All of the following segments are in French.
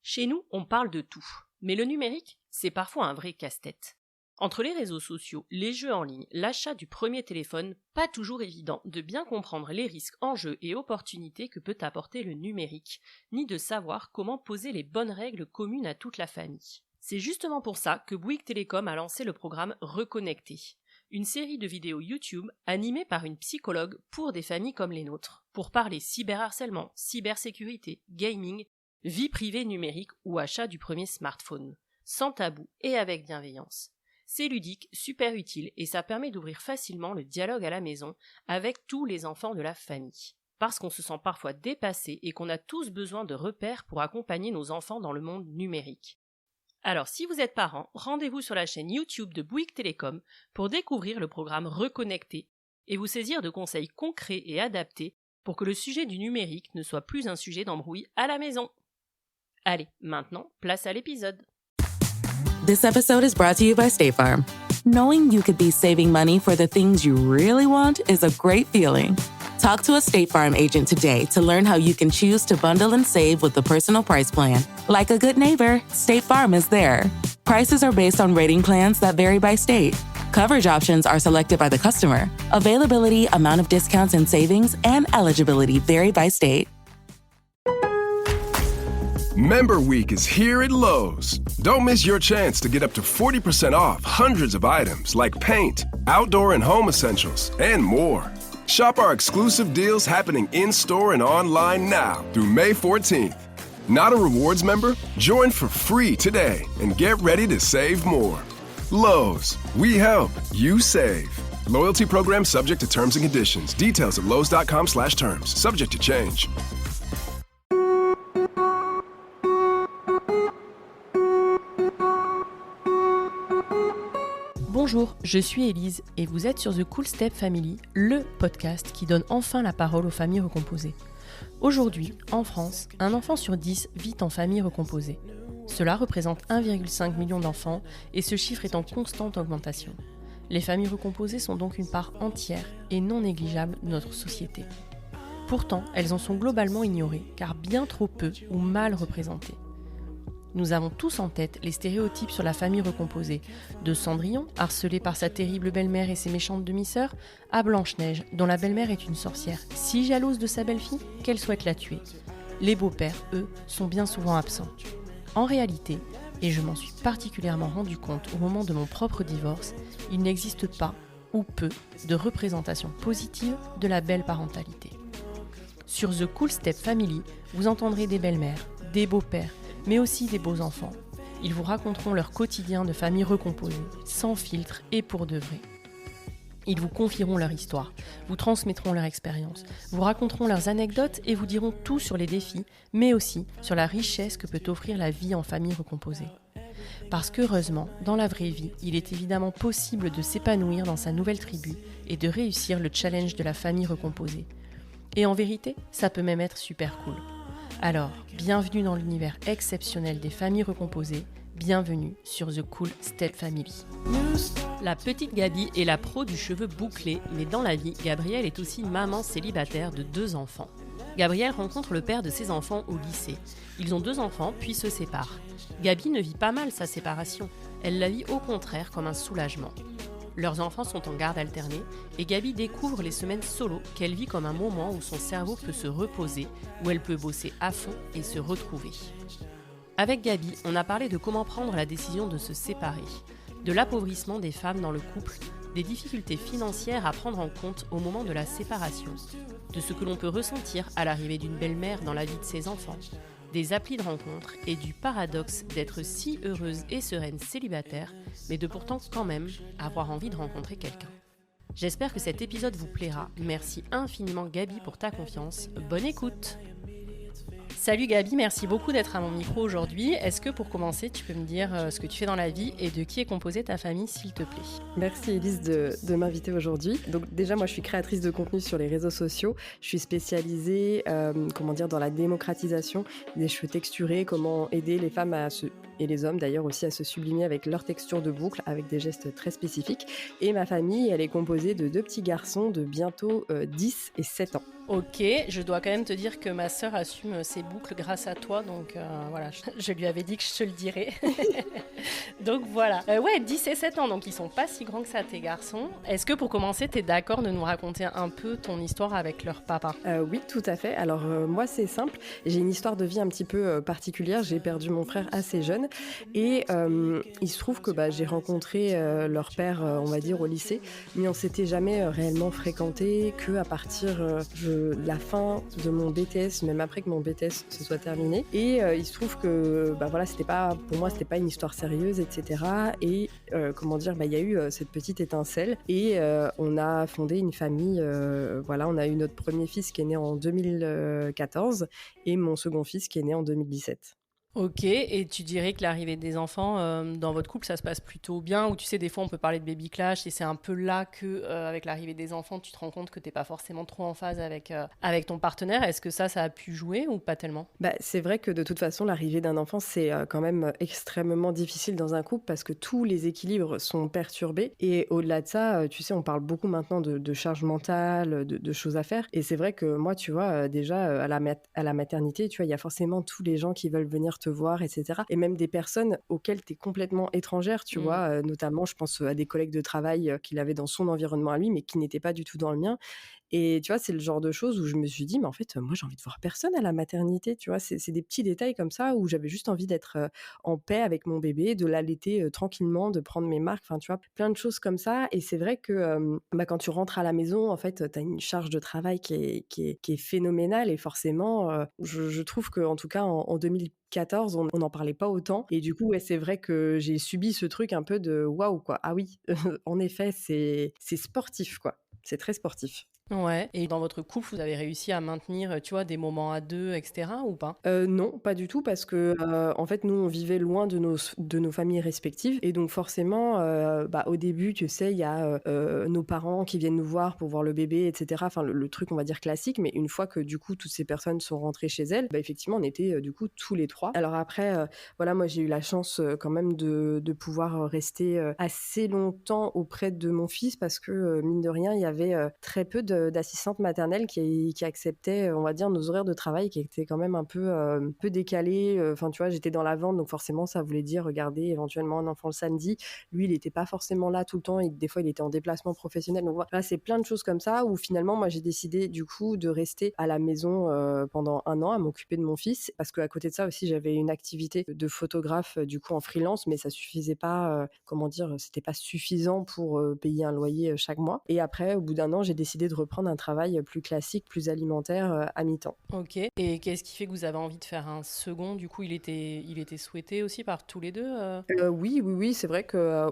Chez nous, on parle de tout, mais le numérique, c'est parfois un vrai casse-tête. Entre les réseaux sociaux, les jeux en ligne, l'achat du premier téléphone, pas toujours évident de bien comprendre les risques, enjeux et opportunités que peut apporter le numérique, ni de savoir comment poser les bonnes règles communes à toute la famille. C'est justement pour ça que Bouygues Télécom a lancé le programme Reconnecter, une série de vidéos YouTube animée par une psychologue pour des familles comme les nôtres, pour parler cyberharcèlement, cybersécurité, gaming, vie privée numérique ou achat du premier smartphone, sans tabou et avec bienveillance. C'est ludique, super utile et ça permet d'ouvrir facilement le dialogue à la maison avec tous les enfants de la famille. Parce qu'on se sent parfois dépassé et qu'on a tous besoin de repères pour accompagner nos enfants dans le monde numérique. Alors si vous êtes parents, rendez-vous sur la chaîne YouTube de Bouygues Télécom pour découvrir le programme Reconnecter et vous saisir de conseils concrets et adaptés pour que le sujet du numérique ne soit plus un sujet d'embrouille à la maison. Allez, maintenant, place à l'épisode. This episode is brought to you by State Farm. Knowing you could be saving money for the things you really want is a great feeling. Talk to a State Farm agent today to learn how you can choose to bundle and save with the Personal Price Plan. Like a good neighbor, State Farm is there. Prices are based on rating plans that vary by state. Coverage options are selected by the customer. Availability, amount of discounts and savings, and eligibility vary by state. Member Week is here at Lowe's. Don't miss your chance to get up to 40% off hundreds of items like paint, outdoor and home essentials, and more. Shop our exclusive deals happening in-store and online now through May 14th. Not a rewards member? Join for free today and get ready to save more. Lowe's, we help, you save. Loyalty program subject to terms and conditions. Details at lowes.com/terms. Subject to change. Bonjour, je suis Élise et vous êtes sur The Cool Step Family, le podcast qui donne enfin la parole aux familles recomposées. Aujourd'hui, en France, un enfant sur 10 vit en famille recomposée. Cela représente 1,5 million d'enfants et ce chiffre est en constante augmentation. Les familles recomposées sont donc une part entière et non négligeable de notre société. Pourtant, elles en sont globalement ignorées car bien trop peu ou mal représentées. Nous avons tous en tête les stéréotypes sur la famille recomposée, de Cendrillon, harcelée par sa terrible belle-mère et ses méchantes demi-sœurs, à Blanche-Neige, dont la belle-mère est une sorcière, si jalouse de sa belle-fille qu'elle souhaite la tuer. Les beaux-pères, eux, sont bien souvent absents. En réalité, et je m'en suis particulièrement rendu compte au moment de mon propre divorce, il n'existe pas, ou peu, de représentation positive de la belle parentalité. Sur The Cool Step Family, vous entendrez des belles-mères, des beaux-pères, mais aussi des beaux enfants. Ils vous raconteront leur quotidien de famille recomposée, sans filtre et pour de vrai. Ils vous confieront leur histoire, vous transmettront leur expérience, vous raconteront leurs anecdotes et vous diront tout sur les défis, mais aussi sur la richesse que peut offrir la vie en famille recomposée. Parce qu'heureusement, dans la vraie vie, il est évidemment possible de s'épanouir dans sa nouvelle tribu et de réussir le challenge de la famille recomposée. Et en vérité, ça peut même être super cool. Alors, bienvenue dans l'univers exceptionnel des familles recomposées, bienvenue sur The Cool Step Family. La petite Gabi est la pro du cheveu bouclé, mais dans la vie, Gabrielle est aussi maman célibataire de 2 enfants. Gabrielle rencontre le père de ses enfants au lycée. Ils ont 2 enfants, puis se séparent. Gabi ne vit pas mal sa séparation, elle la vit au contraire comme un soulagement. Leurs enfants sont en garde alternée et Gabi découvre les semaines solo qu'elle vit comme un moment où son cerveau peut se reposer, où elle peut bosser à fond et se retrouver. Avec Gabi, on a parlé de comment prendre la décision de se séparer, de l'appauvrissement des femmes dans le couple, des difficultés financières à prendre en compte au moment de la séparation, de ce que l'on peut ressentir à l'arrivée d'une belle-mère dans la vie de ses enfants, des applis de rencontres et du paradoxe d'être si heureuse et sereine célibataire, mais de pourtant quand même avoir envie de rencontrer quelqu'un. J'espère que cet épisode vous plaira. Merci infiniment Gabi pour ta confiance. Bonne écoute! Salut Gabi, merci beaucoup d'être à mon micro aujourd'hui. Est-ce que pour commencer, tu peux me dire ce que tu fais dans la vie et de qui est composée ta famille, s'il te plaît? Merci Élise de m'inviter aujourd'hui. Donc déjà, moi je suis créatrice de contenu sur les réseaux sociaux. Je suis spécialisée dans la démocratisation des cheveux texturés, comment aider les femmes à se et les hommes d'ailleurs aussi à se sublimer avec leur texture de boucle, avec des gestes très spécifiques. Et ma famille, elle est composée de 2 petits garçons de bientôt 10 et 7 ans. Ok, je dois quand même te dire que ma sœur assume ses boucles grâce à toi, donc voilà, je lui avais dit que je te le dirais. Donc voilà. Ouais, 10 et 7 ans, donc ils sont pas si grands que ça, tes garçons. Est-ce que pour commencer, t'es d'accord de nous raconter un peu ton histoire avec leur papa ? Oui, tout à fait. Alors moi, c'est simple. J'ai une histoire de vie un petit peu particulière. J'ai perdu mon frère assez jeune et il se trouve que j'ai rencontré leur père, on va dire, au lycée, mais on s'était jamais réellement fréquenté qu'à partir de la fin de mon BTS, même après que mon BTS se soit terminé. Et il se trouve que voilà, pour moi, c'était pas une histoire sérieuse, etc. Et comment dire, il y a eu cette petite étincelle et on a fondé une famille. Voilà, on a eu notre premier fils qui est né en 2014 et mon second fils qui est né en 2017. Ok, et tu dirais que l'arrivée des enfants dans votre couple, ça se passe plutôt bien, ou tu sais, des fois on peut parler de baby clash, et c'est un peu là que, avec l'arrivée des enfants, tu te rends compte que t'es pas forcément trop en phase avec ton partenaire. Est-ce que ça a pu jouer ou pas tellement ? C'est vrai que de toute façon, l'arrivée d'un enfant, c'est quand même extrêmement difficile dans un couple parce que tous les équilibres sont perturbés. Et au-delà de ça, tu sais, on parle beaucoup maintenant de charge mentale, de choses à faire. Et c'est vrai que moi, tu vois, déjà, à la maternité, tu vois, il y a forcément tous les gens qui veulent venir te voir, etc. Et même des personnes auxquelles tu es complètement étrangère, tu vois. Notamment, je pense à des collègues de travail qu'il avait dans son environnement à lui, mais qui n'étaient pas du tout dans le mien. Et tu vois, c'est le genre de choses où je me suis dit, mais en fait, moi, j'ai envie de voir personne à la maternité, tu vois. C'est des petits détails comme ça où j'avais juste envie d'être en paix avec mon bébé, de l'allaiter tranquillement, de prendre mes marques, enfin, tu vois, plein de choses comme ça. Et c'est vrai que quand tu rentres à la maison, en fait, tu as une charge de travail qui est phénoménale. Et forcément, je trouve qu'en tout cas, en 2014, on n'en parlait pas autant. Et du coup, ouais, c'est vrai que j'ai subi ce truc un peu de waouh, quoi. Ah oui, en effet, c'est sportif, quoi. C'est très sportif. Ouais, et dans votre couple, vous avez réussi à maintenir, tu vois, des moments à deux, etc. ou pas ? Non, pas du tout, parce que en fait, nous, on vivait loin de nos familles respectives. Et donc, forcément, au début, tu sais, il y a nos parents qui viennent nous voir pour voir le bébé, etc. Enfin, le truc, on va dire, classique. Mais une fois que, du coup, toutes ces personnes sont rentrées chez elles, effectivement, on était, du coup, tous les trois. Alors après, voilà, moi, j'ai eu la chance quand même de pouvoir rester assez longtemps auprès de mon fils parce que, mine de rien, il y avait très peu d'assistantes maternelles qui acceptaient, on va dire, nos horaires de travail qui étaient quand même un peu décalés. Enfin, tu vois, j'étais dans la vente, donc forcément, ça voulait dire regarder éventuellement un enfant le samedi. Lui, il n'était pas forcément là tout le temps et des fois, il était en déplacement professionnel. Donc voilà, c'est plein de choses comme ça où finalement, moi, j'ai décidé du coup de rester à la maison pendant 1 an à m'occuper de mon fils parce qu'à côté de ça aussi, j'avais une activité de photographe du coup en freelance, mais ça suffisait pas, c'était pas suffisant pour payer un loyer chaque mois. Et après, au bout d'1 an, j'ai décidé de reprendre un travail plus classique, plus alimentaire à mi-temps. Ok. Et qu'est-ce qui fait que vous avez envie de faire un second ? Du coup, il était souhaité aussi par tous les deux Oui, c'est vrai que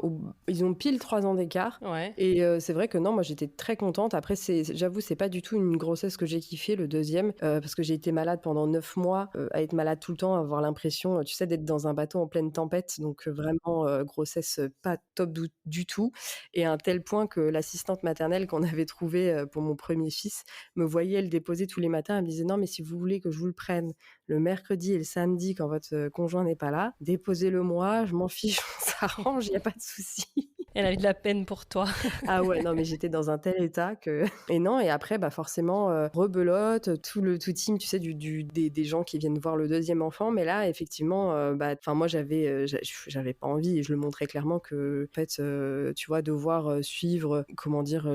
ils ont pile 3 ans d'écart. Ouais. Et c'est vrai que non, moi j'étais très contente. Après, j'avoue, c'est pas du tout une grossesse que j'ai kiffé, le deuxième, parce que j'ai été malade pendant 9 mois, à être malade tout le temps, avoir l'impression, tu sais, d'être dans un bateau en pleine tempête. Donc vraiment, grossesse pas top du tout. Et à un tel point que l'assistante maternelle qu'on avait trouvée pour mon premier fils me voyait le déposer tous les matins. Elle me disait non, mais si vous voulez que je vous le prenne le mercredi et le samedi quand votre conjoint n'est pas là, déposez-le moi, je m'en fiche, on s'arrange, il n'y a pas de souci. Elle a eu de la peine pour toi. Ah ouais, non, mais j'étais dans un tel état que... Et non, et après, forcément, rebelote, tout team, tu sais, des gens qui viennent voir le deuxième enfant. Mais là, effectivement, moi, j'avais pas envie, et je le montrais clairement que, en fait, tu vois, devoir suivre,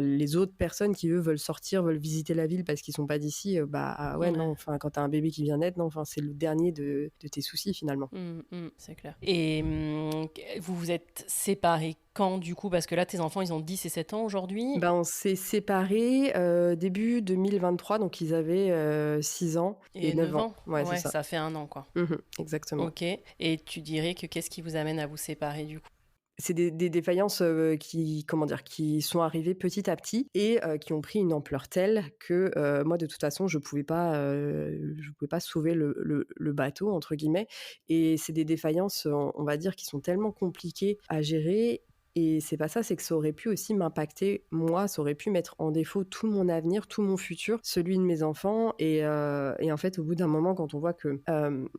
les autres personnes qui, eux, veulent sortir, veulent visiter la ville parce qu'ils sont pas d'ici, non, enfin, quand t'as un bébé qui vient naître, non, enfin, c'est le dernier de tes soucis, finalement. C'est clair. Et vous vous êtes séparés quand, du coup ? Parce que là, tes enfants, ils ont 10 et 7 ans aujourd'hui. On s'est séparés début 2023, donc ils avaient 6 ans et 9 ans. Ouais, c'est ça. Ça fait 1 an, quoi. Exactement. Ok. Et tu dirais que qu'est-ce qui vous amène à vous séparer, du coup ? C'est des défaillances qui sont arrivées petit à petit et qui ont pris une ampleur telle que moi, de toute façon, je pouvais pas sauver le bateau, entre guillemets. Et c'est des défaillances, on va dire, qui sont tellement compliquées à gérer. Et c'est pas ça, c'est que ça aurait pu aussi m'impacter moi, ça aurait pu mettre en défaut tout mon avenir, tout mon futur, celui de mes enfants. Et en fait, au bout d'un moment, quand on voit que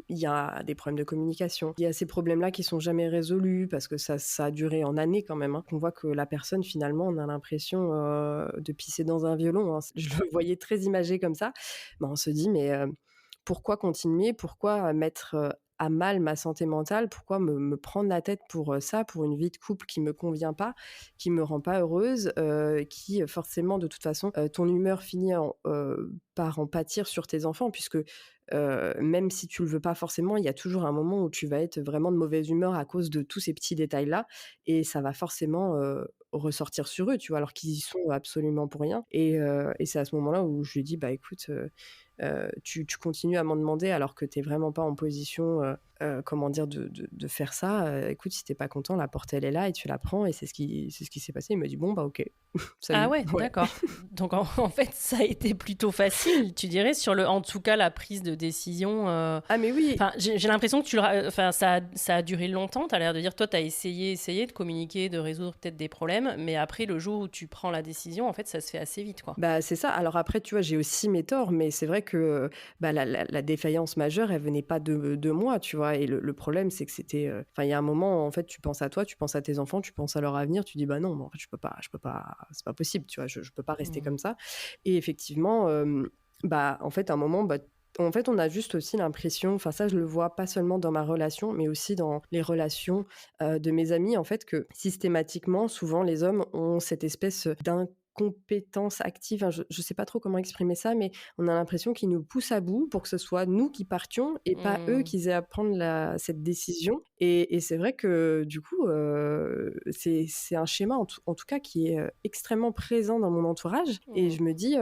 il y a des problèmes de communication, il y a ces problèmes-là qui sont jamais résolus parce que ça a duré en années quand même, hein, qu'on voit que la personne, finalement, on a l'impression de pisser dans un violon, hein. Je le voyais très imagé comme ça. On se dit, mais pourquoi continuer? Pourquoi mettre à mal ma santé mentale? Pourquoi me prendre la tête pour ça, pour une vie de couple qui me convient pas, qui me rend pas heureuse, qui forcément, de toute façon, ton humeur finit par en pâtir sur tes enfants, puisque même si tu le veux pas forcément, il y a toujours un moment où tu vas être vraiment de mauvaise humeur à cause de tous ces petits détails-là, et ça va forcément ressortir sur eux, tu vois, alors qu'ils y sont absolument pour rien. Et c'est à ce moment-là où je lui dis, bah écoute, tu continues à m'en demander alors que t'es vraiment pas en position, comment dire, de faire ça. Écoute, si t'es pas content, la porte elle est là et tu la prends, et c'est ce qui s'est passé. Il m'a dit bon bah ok. Salut. Ah ouais, d'accord. Donc en fait, ça a été plutôt facile, tu dirais, en tout cas, la prise de décision. Ah mais oui. Enfin, j'ai l'impression que ça a duré longtemps. T'as l'air de dire, toi, t'as essayé de communiquer, de résoudre peut-être des problèmes, mais après, le jour où tu prends la décision, en fait, ça se fait assez vite, quoi. Bah c'est ça. Alors après, tu vois, j'ai aussi mes torts, mais c'est vrai que la défaillance majeure, elle venait pas de moi, tu vois. Et le problème, c'est que c'était, enfin, il y a un moment, en fait, tu penses à toi, tu penses à tes enfants, tu penses à leur avenir, tu dis bah non, en fait, je peux pas, c'est pas possible, tu vois, je peux pas rester comme ça. Et effectivement, en fait, à un moment, en fait, on a juste aussi l'impression, enfin ça, je le vois pas seulement dans ma relation, mais aussi dans les relations de mes amis, en fait, que systématiquement, souvent, les hommes ont cette espèce d'incompétence active. Enfin, je sais pas trop comment exprimer ça, mais on a l'impression qu'ils nous poussent à bout pour que ce soit nous qui partions et pas eux qui aient à prendre cette décision. Et c'est vrai que du coup, c'est un schéma en tout cas qui est extrêmement présent dans mon entourage. Et je me dis,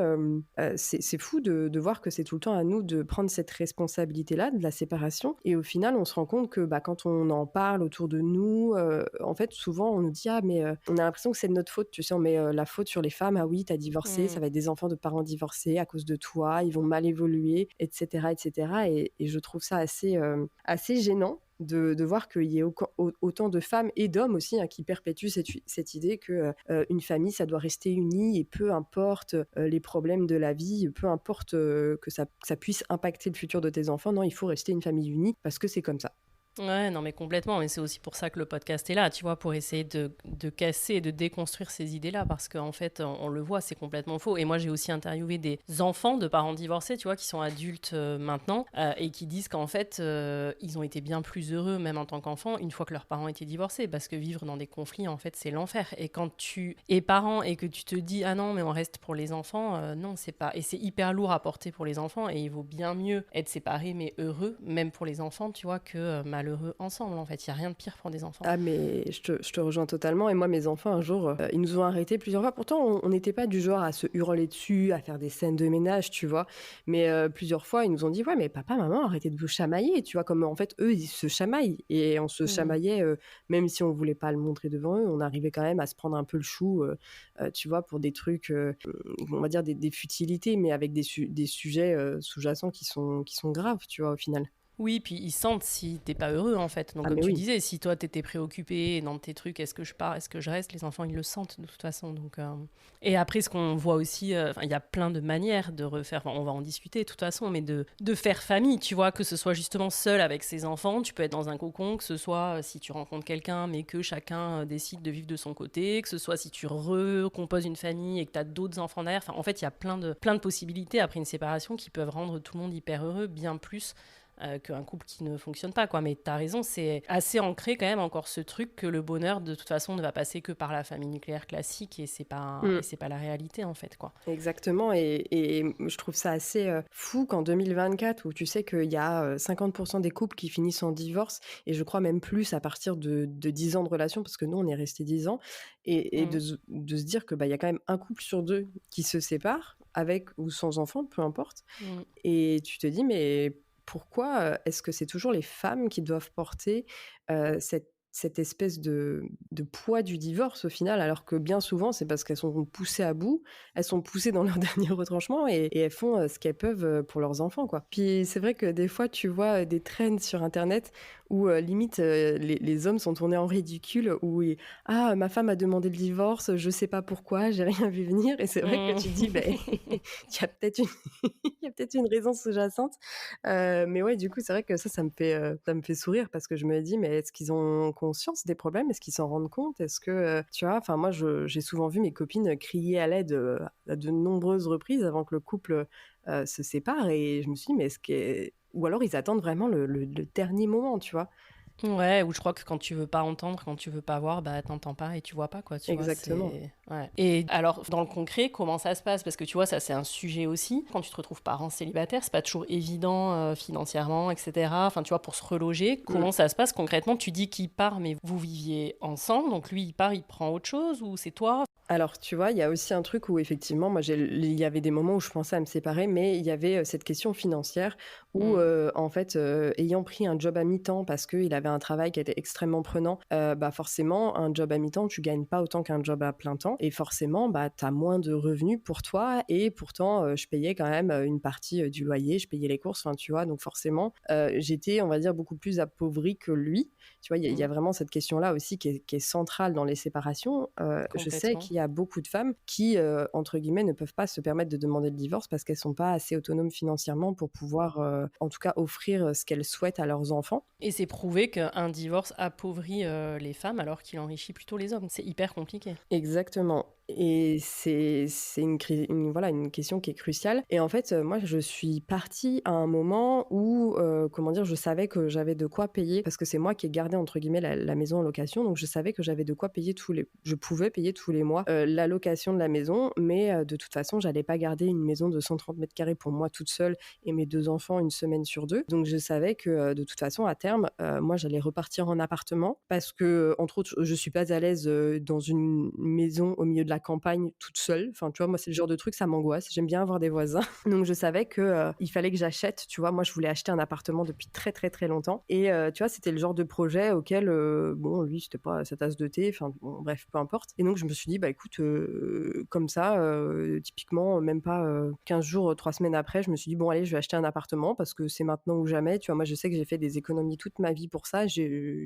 c'est fou de voir que c'est tout le temps à nous de prendre cette responsabilité-là de la séparation. Et au final, on se rend compte que quand on en parle autour de nous, en fait, souvent on nous dit ah mais on a l'impression que c'est de notre faute. Tu sais, on met la faute sur les femmes. Ah oui, t'as divorcé, ça va être des enfants de parents divorcés à cause de toi. Ils vont mal évoluer, etc., etc. Et je trouve ça assez gênant de voir qu'il y ait autant de femmes et d'hommes aussi qui perpétuent cette idée que une famille, ça doit rester unie, et peu importe les problèmes de la vie, peu importe que ça puisse impacter le futur de tes enfants, non, il faut rester une famille unie parce que c'est comme ça. Ouais, non mais complètement, mais c'est aussi pour ça que le podcast est là, tu vois, pour essayer de casser et de déconstruire ces idées-là, parce qu'en fait, on le voit, c'est complètement faux. Et moi, j'ai aussi interviewé des enfants de parents divorcés, tu vois, qui sont adultes maintenant, et qui disent qu'en fait, ils ont été bien plus heureux, même en tant qu'enfants, une fois que leurs parents étaient divorcés, parce que vivre dans des conflits, en fait, c'est l'enfer. Et quand tu es parent et que tu te dis, ah non, mais on reste pour les enfants, non, c'est pas... Et c'est hyper lourd à porter pour les enfants, et il vaut bien mieux être séparés, mais heureux, même pour les enfants, tu vois, que malheureux ensemble, en fait. Il n'y a rien de pire pour des enfants. Ah, mais je te rejoins totalement. Et moi, mes enfants, un jour, ils nous ont arrêtés plusieurs fois. Pourtant, on n'était pas du genre à se hurler dessus, à faire des scènes de ménage, tu vois. Mais plusieurs fois, ils nous ont dit, ouais, mais papa, maman, arrêtez de vous chamailler, tu vois, comme en fait, eux, ils se chamaillent. Et on se chamaillait, même si on voulait pas le montrer devant eux, on arrivait quand même à se prendre un peu le chou, tu vois, pour des trucs, on va dire des futilités, mais avec des sujets sous-jacents qui sont graves, tu vois, au final. Oui, puis ils sentent si t'es pas heureux, en fait. Donc, comme tu disais, si toi t'étais préoccupé dans tes trucs, est-ce que je pars, est-ce que je reste, les enfants, ils le sentent de toute façon. Donc, Et après, ce qu'on voit aussi, il y a plein de manières de refaire, on va en discuter de toute façon, mais de faire famille, tu vois, que ce soit justement seul avec ses enfants, tu peux être dans un cocon, que ce soit si tu rencontres quelqu'un, mais que chacun décide de vivre de son côté, que ce soit si tu recomposes une famille et que t'as d'autres enfants derrière. Enfin, en fait, il y a plein de possibilités après une séparation qui peuvent rendre tout le monde hyper heureux, bien plus qu'un couple qui ne fonctionne pas, quoi. Mais t'as raison, c'est assez ancré quand même encore ce truc que le bonheur de toute façon ne va passer que par la famille nucléaire classique, et c'est pas la réalité, en fait, quoi. Exactement. Et je trouve ça assez fou qu'en 2024, où tu sais qu'il y a 50% des couples qui finissent en divorce, et je crois même plus à partir de 10 ans de relation, parce que nous on est restés 10 ans, et de se dire que y a quand même un couple sur deux qui se sépare, avec ou sans enfants, peu importe. Et tu te dis, mais pourquoi est-ce que c'est toujours les femmes qui doivent porter cette espèce de poids du divorce au final, alors que bien souvent c'est parce qu'elles sont poussées à bout, elles sont poussées dans leur dernier retranchement, et elles font ce qu'elles peuvent pour leurs enfants, quoi. Puis c'est vrai que des fois tu vois des trends sur internet où limite les hommes sont tournés en ridicule, où ma femme a demandé le divorce, je sais pas pourquoi, j'ai rien vu venir. Et c'est vrai que tu te dis, il y a peut-être une raison sous-jacente. Mais ouais, du coup, c'est vrai que ça me fait sourire parce que je me dis, mais est-ce qu'ils ont conscience des problèmes? Est-ce qu'ils s'en rendent compte? Est-ce que, tu vois, enfin, moi, j'ai souvent vu mes copines crier à l'aide à de nombreuses reprises avant que le couple se sépare. Et je me suis dit, mais ou alors ils attendent vraiment le dernier moment, tu vois. Ouais, ou je crois que quand tu veux pas entendre, quand tu veux pas voir, t'entends pas et tu vois pas, quoi. Exactement. Ouais. Et alors, dans le concret, comment ça se passe? Parce que tu vois, ça, c'est un sujet aussi. Quand tu te retrouves parent célibataire, c'est pas toujours évident financièrement, etc. Enfin, tu vois, pour se reloger, comment ça se passe concrètement? Tu dis qu'il part, mais vous viviez ensemble, donc lui, il part, il prend autre chose, ou c'est toi? Alors, tu vois, il y a aussi un truc où effectivement, moi, il y avait des moments où je pensais à me séparer, mais il y avait cette question financière où, en fait, ayant pris un job à mi-temps parce qu'il avait un travail qui était extrêmement prenant, forcément, un job à mi-temps, tu gagnes pas autant qu'un job à plein temps. Et forcément, tu as moins de revenus pour toi. Et pourtant, je payais quand même une partie du loyer, je payais les courses, enfin, tu vois. Donc forcément, j'étais, on va dire, beaucoup plus appauvrie que lui. Tu vois, il y a vraiment cette question-là aussi qui est centrale dans les séparations. Je sais qu'il y a beaucoup de femmes qui, entre guillemets, ne peuvent pas se permettre de demander le divorce parce qu'elles sont pas assez autonomes financièrement pour pouvoir, en tout cas, offrir ce qu'elles souhaitent à leurs enfants. Et c'est prouvé qu'un divorce appauvrit les femmes alors qu'il enrichit plutôt les hommes. C'est hyper compliqué. Exactement. Et c'est une question qui est cruciale. Et en fait, moi, je suis partie à un moment où, je savais que j'avais de quoi payer, parce que c'est moi qui ai gardé, entre guillemets, la maison en location. Donc, je savais que j'avais de quoi payer je pouvais payer tous les mois la location de la maison. Mais de toute façon, j'allais pas garder une maison de 130 mètres carrés pour moi toute seule et mes 2 enfants une semaine sur 2. Donc, je savais que de toute façon, à terme, moi, j'allais repartir en appartement parce que, entre autres, je suis pas à l'aise dans une maison au milieu de la campagne toute seule. Enfin, tu vois, moi, c'est le genre de truc, ça m'angoisse. J'aime bien avoir des voisins. Donc, je savais que il fallait que j'achète. Tu vois, moi, je voulais acheter un appartement depuis très, très, très longtemps. Et tu vois, c'était le genre de projet auquel, lui, c'était pas sa tasse de thé. Enfin, bon, bref, peu importe. Et donc, je me suis dit, écoute, comme ça, typiquement, même pas 15 jours, 3 semaines après, je me suis dit, bon, allez, je vais acheter un appartement parce que c'est maintenant ou jamais. Tu vois, moi, je sais que j'ai fait des économies toute ma vie pour ça. J'ai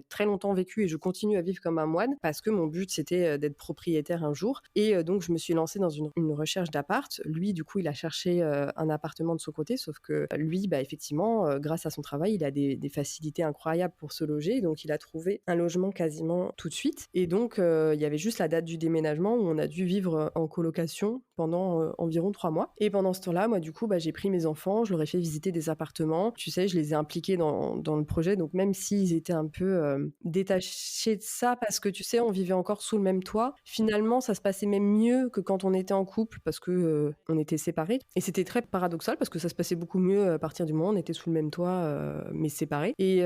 très longtemps vécu et je continue à vivre comme un moine parce que mon but, c'était d'être propriétaire un jour. Et donc, je me suis lancée dans une recherche d'appart. Lui, du coup, il a cherché un appartement de son côté, sauf que lui, effectivement, grâce à son travail, il a des facilités incroyables pour se loger. Donc, il a trouvé un logement quasiment tout de suite. Et donc, il y avait juste la date du déménagement où on a dû vivre en colocation pendant environ 3 mois. Et pendant ce temps-là, moi, du coup, j'ai pris mes enfants, je leur ai fait visiter des appartements. Tu sais, je les ai impliqués dans le projet. Donc, même s'ils étaient un peu détachés de ça, parce que, tu sais, on vivait encore sous le même toit, finalement, ça se passait même mieux que quand on était en couple parce que on était séparés. Et c'était très paradoxal parce que ça se passait beaucoup mieux à partir du moment où on était sous le même toit, mais séparés. Et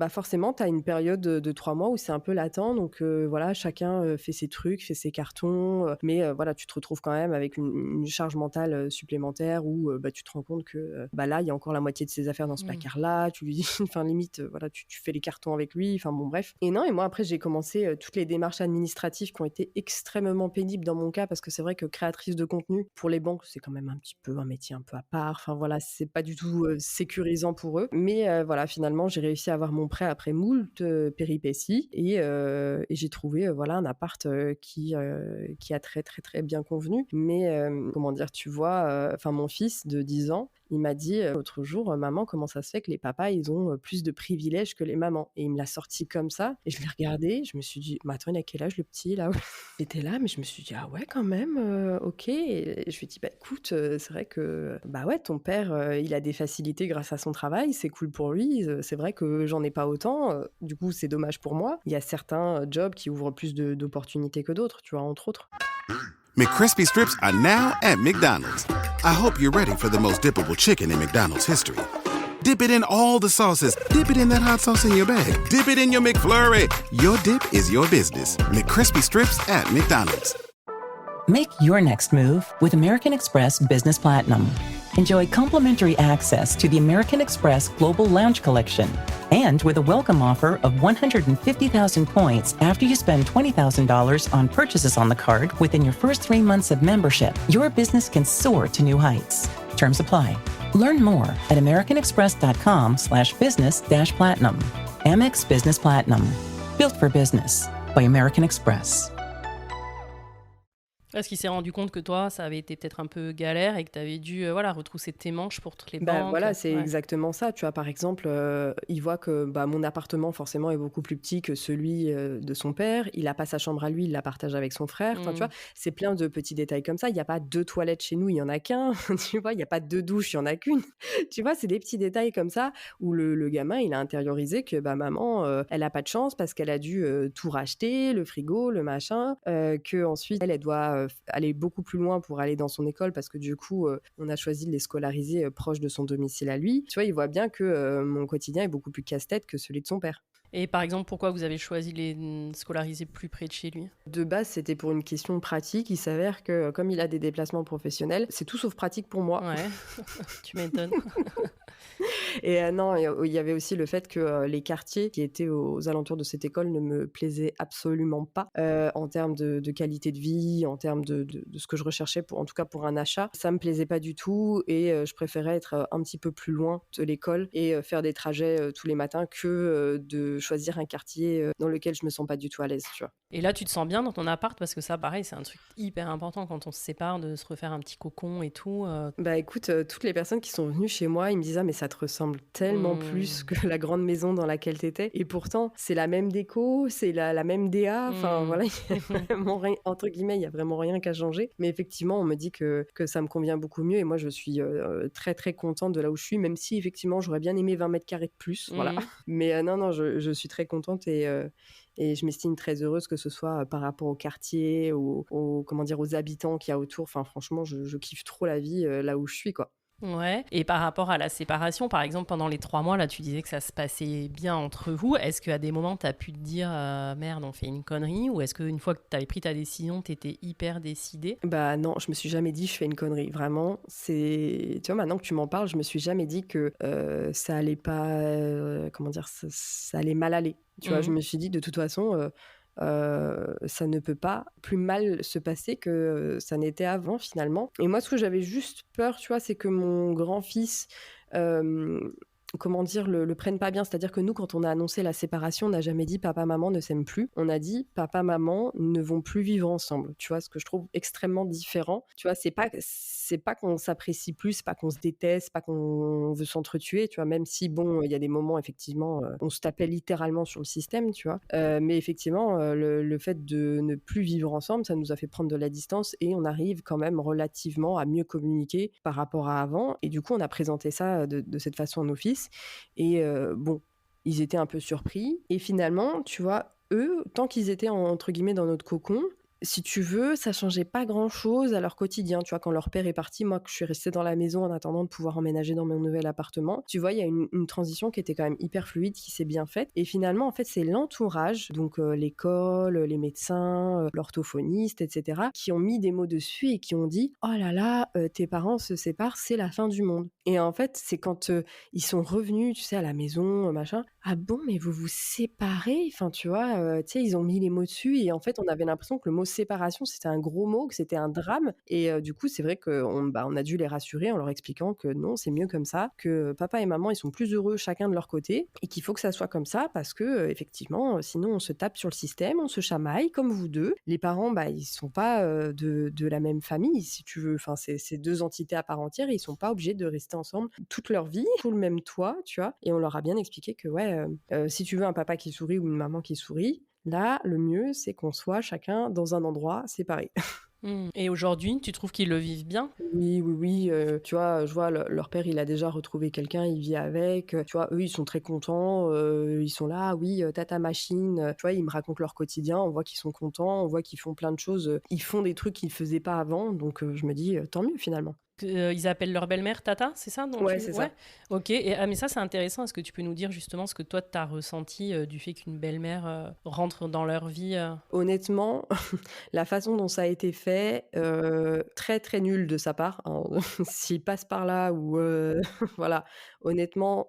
forcément, tu as une période de 3 mois où c'est un peu latent. Donc, voilà, chacun fait ses trucs, fait ses cartons. Mais voilà, tu te retrouves quand même avec une charge mentale supplémentaire où tu te rends compte que là, il y a encore la moitié de ses affaires dans ce placard-là. Tu lui dis, enfin, limite, voilà, tu fais les cartons avec lui. Enfin, bon, bref. Et moi, après, j'ai commencé toutes les démarches administratives qui ont été extrêmement pénibles dans mon cas parce que c'est vrai que créatrice de contenu, pour les banques, c'est quand même un métier un peu à part. Enfin, voilà, c'est pas du tout sécurisant pour eux. Mais voilà, finalement, j'ai réussi à avoir mon prêt après moult péripéties et j'ai trouvé un appart qui a très, très, très bien convenu. Mais tu vois, mon fils de 10 ans, il m'a dit l'autre jour, maman, comment ça se fait que les papas, ils ont plus de privilèges que les mamans? Et il me l'a sorti comme ça. Et je l'ai regardé, je me suis dit, mais attends, il a quel âge le petit là? Il était là, mais je me suis dit, ah ouais, quand même, ok. Et je lui ai dit, écoute, c'est vrai que, ton père, il a des facilités grâce à son travail, c'est cool pour lui. C'est vrai que j'en ai pas autant. Du coup, c'est dommage pour moi. Il y a certains jobs qui ouvrent plus d'opportunités que d'autres, tu vois, entre autres. McCrispy strips are now at McDonald's. I hope you're ready for the most dippable chicken in McDonald's history. Dip it in all the sauces. Dip it in that hot sauce in your bag. Dip it in your McFlurry. Your dip is your business. McCrispy strips at McDonald's. Make your next move with American Express Business Platinum. Enjoy complimentary access to the American Express Global Lounge Collection. And with a welcome offer of 150,000 points after you spend $20,000 on purchases on the card within your first 3 months of membership, your business can soar to new heights. Terms apply. Learn more at americanexpress.com/business-platinum. Amex Business Platinum. Built for business by American Express. Est-ce qu'il s'est rendu compte que toi, ça avait été peut-être un peu galère et que tu avais dû retrousser tes manches pour toutes les banques? Voilà, c'est exactement ça. Tu vois, par exemple, il voit que mon appartement, forcément, est beaucoup plus petit que celui de son père. Il n'a pas sa chambre à lui, il la partage avec son frère. Enfin, tu vois, c'est plein de petits détails comme ça. Il n'y a pas 2 toilettes chez nous, il n'y en a qu'un. Tu vois, il n'y a pas 2 douches, il n'y en a qu'une. Tu vois, c'est des petits détails comme ça où le gamin, il a intériorisé que maman, elle n'a pas de chance parce qu'elle a dû tout racheter, le frigo, le machin, qu'ensuite, elle doit aller beaucoup plus loin pour aller dans son école parce que du coup, on a choisi de les scolariser proche de son domicile à lui. Tu vois, il voit bien que mon quotidien est beaucoup plus casse-tête que celui de son père. Et par exemple, pourquoi vous avez choisi de les scolariser plus près de chez lui? De base, c'était pour une question pratique. Il s'avère que comme il a des déplacements professionnels, c'est tout sauf pratique pour moi. Ouais, tu m'étonnes. Et non, il y avait aussi le fait que les quartiers qui étaient aux alentours de cette école ne me plaisaient absolument pas en termes de qualité de vie, en termes de ce que je recherchais, en tout cas pour un achat. Ça me plaisait pas du tout et je préférais être un petit peu plus loin de l'école et faire des trajets tous les matins que de choisir un quartier dans lequel je me sens pas du tout à l'aise, tu vois. Et là, tu te sens bien dans ton appart? Parce que ça, pareil, c'est un truc hyper important quand on se sépare, de se refaire un petit cocon et tout. Écoute, toutes les personnes qui sont venues chez moi, ils me disent: «Ah mais ça te ressemble tellement plus que la grande maison dans laquelle t'étais» et pourtant, c'est la même déco, c'est la même DA, enfin voilà, il y a vraiment rien entre guillemets, il y a vraiment rien qu'à changer. Mais effectivement, on me dit que ça me convient beaucoup mieux et moi je suis, très, très contente de là où je suis, même si effectivement j'aurais bien aimé 20 m² de plus, voilà. Mais non, je suis très contente et je m'estime très heureuse que ce soit par rapport au quartier, aux habitants qu'il y a autour. Enfin, franchement, je kiffe trop la vie là où je suis, quoi. Ouais. Et par rapport à la séparation, par exemple, pendant les 3 mois, là, tu disais que ça se passait bien entre vous. Est-ce qu'à des moments, tu as pu te dire merde, on fait une connerie? Ou est-ce qu'une fois que tu avais pris ta décision, tu étais hyper décidée? Non, je me suis jamais dit je fais une connerie. Vraiment, tu vois, maintenant que tu m'en parles, je me suis jamais dit que ça allait pas, ça allait mal aller. Tu vois, je me suis dit de toute façon, ça ne peut pas plus mal se passer que ça n'était avant finalement. Et moi, ce que j'avais juste peur, tu vois, c'est que mon grand-fils, le prenne pas bien. C'est-à-dire que nous, quand on a annoncé la séparation, on n'a jamais dit papa, maman ne s'aiment plus. On a dit papa, maman ne vont plus vivre ensemble. Tu vois, ce que je trouve extrêmement différent. Tu vois, c'est pas qu'on s'apprécie plus, c'est pas qu'on se déteste, c'est pas qu'on veut s'entretuer, tu vois, même si bon, il y a des moments effectivement, on se tapait littéralement sur le système, tu vois. Mais effectivement, le fait de ne plus vivre ensemble, ça nous a fait prendre de la distance et on arrive quand même relativement à mieux communiquer par rapport à avant. Et du coup, on a présenté ça de cette façon à nos fils. Et ils étaient un peu surpris. Et finalement, tu vois, eux, tant qu'ils étaient entre guillemets dans notre cocon, si tu veux, ça changeait pas grand-chose à leur quotidien. Tu vois, quand leur père est parti, moi, que je suis restée dans la maison en attendant de pouvoir emménager dans mon nouvel appartement, tu vois, il y a une transition qui était quand même hyper fluide, qui s'est bien faite. Et finalement, en fait, c'est l'entourage, donc l'école, les médecins, l'orthophoniste, etc., qui ont mis des mots dessus et qui ont dit « Oh là là, tes parents se séparent, c'est la fin du monde. » Et en fait, c'est quand ils sont revenus, tu sais, à la maison, machin. « Ah bon, mais vous vous séparez ?» Enfin, tu vois, tu sais, ils ont mis les mots dessus et en fait, on avait l'impression que le mot séparation, c'était un gros mot, que c'était un drame. Et du coup, c'est vrai qu'on a dû les rassurer en leur expliquant que non, c'est mieux comme ça, que papa et maman, ils sont plus heureux chacun de leur côté et qu'il faut que ça soit comme ça parce que effectivement, sinon on se tape sur le système, on se chamaille comme vous deux. Les parents, ils sont pas de la même famille, si tu veux. Enfin, c'est deux entités à part entière et ils sont pas obligés de rester ensemble toute leur vie, sous le même toit, tu vois. Et on leur a bien expliqué que si tu veux un papa qui sourit ou une maman qui sourit, là, le mieux, c'est qu'on soit chacun dans un endroit séparé. Et aujourd'hui, tu trouves qu'ils le vivent bien? Oui. Tu vois, je vois leur père, il a déjà retrouvé quelqu'un, il vit avec. Tu vois, eux, ils sont très contents. Ils sont là, oui, tata machine. Tu vois, ils me racontent leur quotidien. On voit qu'ils sont contents, on voit qu'ils font plein de choses. Ils font des trucs qu'ils ne faisaient pas avant. Donc, je me dis, tant mieux finalement. Ils appellent leur belle-mère Tata, c'est ça? Ouais, c'est ça. Ok, mais ça c'est intéressant. Est-ce que tu peux nous dire justement ce que toi tu as ressenti du fait qu'une belle-mère rentre dans leur vie? Honnêtement, la façon dont ça a été fait, très très nul de sa part, hein. S'il passe par là ou voilà, honnêtement,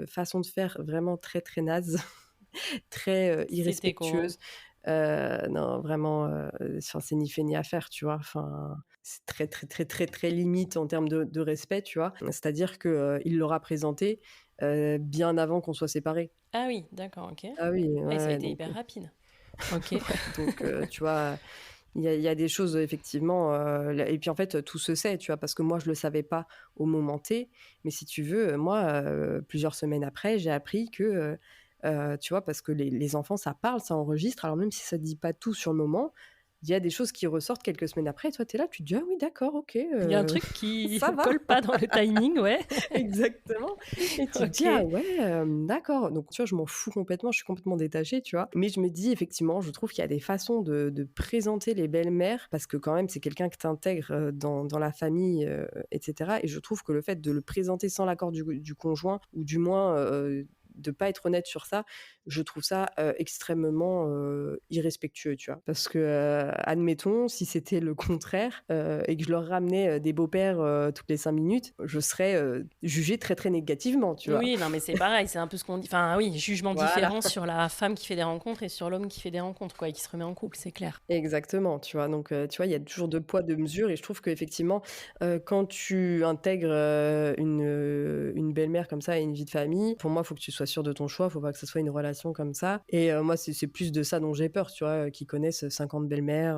façon de faire vraiment très très naze, très irrespectueuse. Non, vraiment, c'est ni fait ni à faire, tu vois. Enfin, c'est très, très, très, très, très limite en termes de respect, tu vois. C'est-à-dire qu'il l'aura présenté bien avant qu'on soit séparés. Ah oui, d'accord, ok. Ah oui, Et ça a ouais, été donc, hyper rapide. Ok. donc tu vois, il y a des choses effectivement, et puis en fait, tout se sait, tu vois, parce que moi, je le savais pas au moment T, mais si tu veux, moi, plusieurs semaines après, j'ai appris que, tu vois, parce que les enfants, ça parle, ça enregistre, alors même si ça dit pas tout sur le moment, il y a des choses qui ressortent quelques semaines après, et toi, tu es là, tu te dis: «Ah oui, d'accord, OK, Il y a un truc qui ça va». colle pas dans le timing, ouais. Exactement, et tu te dis: Ok. «Ah ouais, d'accord». Donc tu vois, je m'en fous complètement, je suis complètement détachée, tu vois? Mais je me dis effectivement, je trouve qu'il y a des façons de présenter les belles-mères, parce que quand même, c'est quelqu'un que tu intègres, dans la famille, et cetera, et je trouve que le fait de le présenter sans l'accord du conjoint, ou du moins, de pas être honnête sur ça, je trouve ça, extrêmement, irrespectueux, tu vois? Parce que, admettons, si c'était le contraire, et que je leur ramenais, des beaux-pères, toutes les 5 minutes, je serais, jugée très, très négativement, tu vois? Oui, non, mais c'est pareil, c'est un peu ce qu'on dit. Enfin, oui, jugement Voilà. différent sur la femme qui fait des rencontres et sur l'homme qui fait des rencontres, quoi, et qui se remet en couple, c'est clair. Exactement, tu vois? Donc, tu vois, il y a toujours 2 poids, 2 mesures, et je trouve qu'effectivement, quand tu intègres, une belle-mère comme ça et une vie de famille, pour moi, il faut que tu sois sûr de ton choix, il faut pas que ce soit une relation comme ça, et moi, c'est plus de ça dont j'ai peur, tu vois? Qu'ils connaissent 50 belles-mères,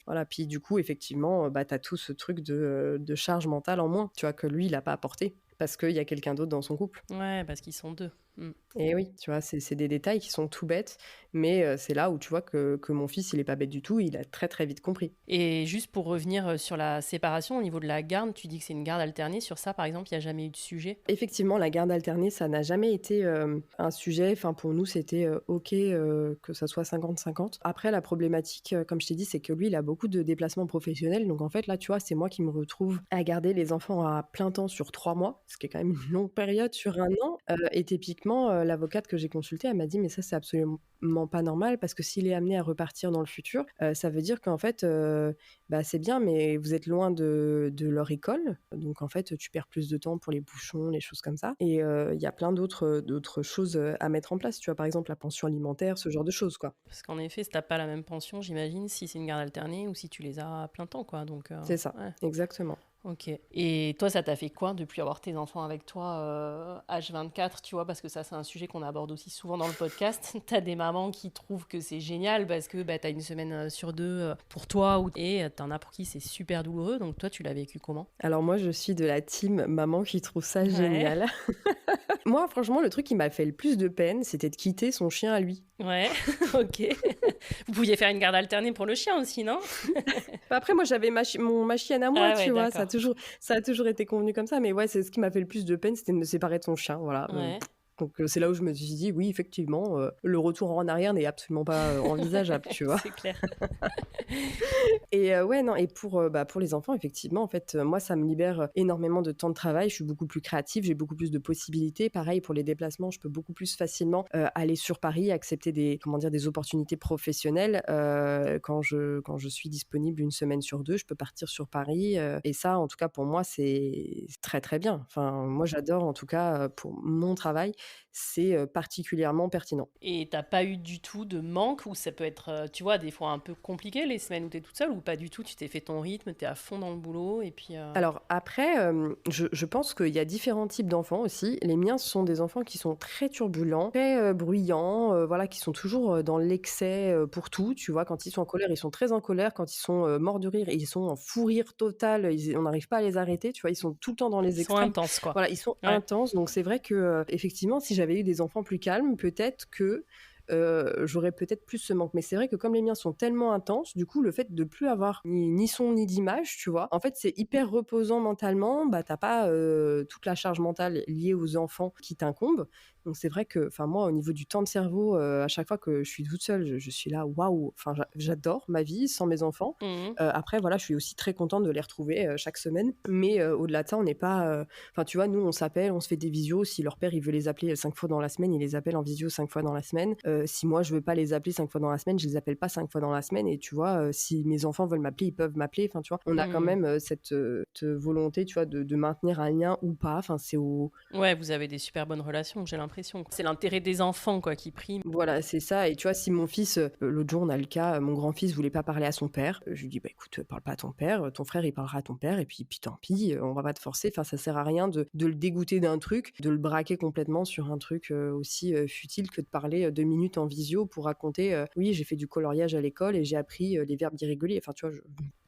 voilà. Puis du coup, effectivement, bah, tu as tout ce truc de charge mentale en moins, tu vois? Que lui, il a pas apporté, parce qu'il y a quelqu'un d'autre dans son couple. Ouais, parce qu'ils sont deux. Mm. Et oui, tu vois, c'est des détails qui sont tout bêtes, mais c'est là où tu vois que mon fils, il est pas bête du tout, il a très, très vite compris. Et juste pour revenir sur la séparation, au niveau de la garde, tu dis que c'est une garde alternée. Sur ça, par exemple, il n'y a jamais eu de sujet? Effectivement, la garde alternée, ça n'a jamais été, un sujet. Enfin, pour nous, c'était, OK, que ça soit 50-50. Après, la problématique, comme je t'ai dit, c'est que lui, il a beaucoup de déplacements professionnels. Donc en fait, là, tu vois, c'est moi qui me retrouve à garder les enfants à plein temps sur 3 mois, ce qui est quand même une longue période sur 1 an. Et typiquement, l'avocate que j'ai consultée, elle m'a dit: «Mais ça, c'est absolument pas normal, parce que s'il est amené à repartir dans le futur, ça veut dire qu'en fait, bah, c'est bien, mais vous êtes loin de leur école. Donc en fait, tu perds plus de temps pour les bouchons, les choses comme ça. Et il y a plein d'autres choses, à mettre en place. Tu vois, par exemple, la pension alimentaire, ce genre de choses, quoi. Parce qu'en effet, si t'as pas la même pension, j'imagine, si c'est une garde alternée ou si tu les as à plein temps, quoi. Donc, C'est ça, ouais. exactement. Ok. Et toi, ça t'a fait quoi depuis avoir tes enfants avec toi H24, tu vois, parce que ça, c'est un sujet qu'on aborde aussi souvent dans le podcast. T'as des mamans qui trouvent que c'est génial parce que bah, t'as une semaine sur deux pour toi, et t'en as pour qui c'est super douloureux. Donc toi, tu l'as vécu comment? Alors moi, je suis de la team maman qui trouve ça Ouais. génial. Moi, franchement, le truc qui m'a fait le plus de peine, c'était de quitter son chien à lui. Ouais, ok. Vous pouviez faire une garde alternée pour le chien aussi, non? Après, moi, j'avais ma chienne à moi, Ah ouais, tu vois. d'accord. Ça a toujours été convenu comme ça. Mais ouais, c'est ce qui m'a fait le plus de peine, c'était de me séparer de son chien, voilà. Ouais. Donc c'est là où je me suis dit, oui, effectivement, le retour en arrière n'est absolument pas envisageable, tu vois. C'est clair. Et ouais, non, et pour les enfants, effectivement, en fait, moi, ça me libère énormément de temps de travail. Je suis beaucoup plus créative, j'ai beaucoup plus de possibilités. Pareil, pour les déplacements, je peux beaucoup plus facilement aller sur Paris, accepter des opportunités professionnelles. Quand je suis disponible une semaine sur 2, je peux partir sur Paris. Et ça, en tout cas, pour moi, c'est très, très bien. Enfin, moi, j'adore, en tout cas, pour mon travail, c'est particulièrement pertinent. Et t'as pas eu du tout de manque, ou ça peut être, tu vois, des fois un peu compliqué, les semaines où t'es toute seule, ou pas du tout, tu t'es fait ton rythme, t'es à fond dans le boulot, et puis... Alors après, je pense qu'il y a différents types d'enfants aussi. Les miens, ce sont des enfants qui sont très turbulents, très bruyants, voilà, qui sont toujours dans l'excès pour tout. Tu vois, quand ils sont en colère, ils sont très en colère. Quand ils sont morts de rire, ils sont en fou rire total. On n'arrive pas à les arrêter. Tu vois, ils sont tout le temps dans les Ils sont extrêmes. intenses, quoi. Voilà, ils sont Ouais. intenses. Donc c'est vrai que effectivement, si j'avais eu des enfants plus calmes, peut-être que j'aurais peut-être plus ce manque. Mais c'est vrai que comme les miens sont tellement intenses, du coup, le fait de plus avoir ni son ni d'image, tu vois, en fait, c'est hyper reposant mentalement. Bah, t'as pas toute la charge mentale liée aux enfants qui t'incombent. Donc c'est vrai que, enfin moi, au niveau du temps de cerveau, à chaque fois que je suis toute seule, je suis là, waouh. Enfin, j'adore ma vie sans mes enfants. Mhm. Après, voilà, je suis aussi très contente de les retrouver chaque semaine. Mais au-delà de ça, on n'est pas. Enfin, tu vois, nous, on s'appelle, on se fait des visios. Si leur père, il veut les appeler 5 fois dans la semaine, il les appelle en visio 5 fois dans la semaine. Si moi, je veux pas les appeler 5 fois dans la semaine, je les appelle pas 5 fois dans la semaine. Et tu vois, si mes enfants veulent m'appeler, ils peuvent m'appeler. Enfin, tu vois, on a quand même cette volonté, tu vois, de maintenir un lien ou pas. Enfin, c'est au. Ouais, vous avez des super bonnes relations, j'ai l'impression. l'impression. C'est l'intérêt des enfants quoi qui prime. Voilà, c'est ça. Et tu vois, si mon fils, l'autre jour, on a le cas, mon grand-fils voulait pas parler à son père. Je lui dis, bah écoute, parle pas à ton père, ton frère, il parlera à ton père, et puis tant pis, on va pas te forcer. Enfin, ça sert à rien de le dégoûter d'un truc, de le braquer complètement sur un truc aussi futile que de parler 2 minutes en visio pour raconter, oui, j'ai fait du coloriage à l'école et j'ai appris les verbes irréguliers. Enfin, tu vois,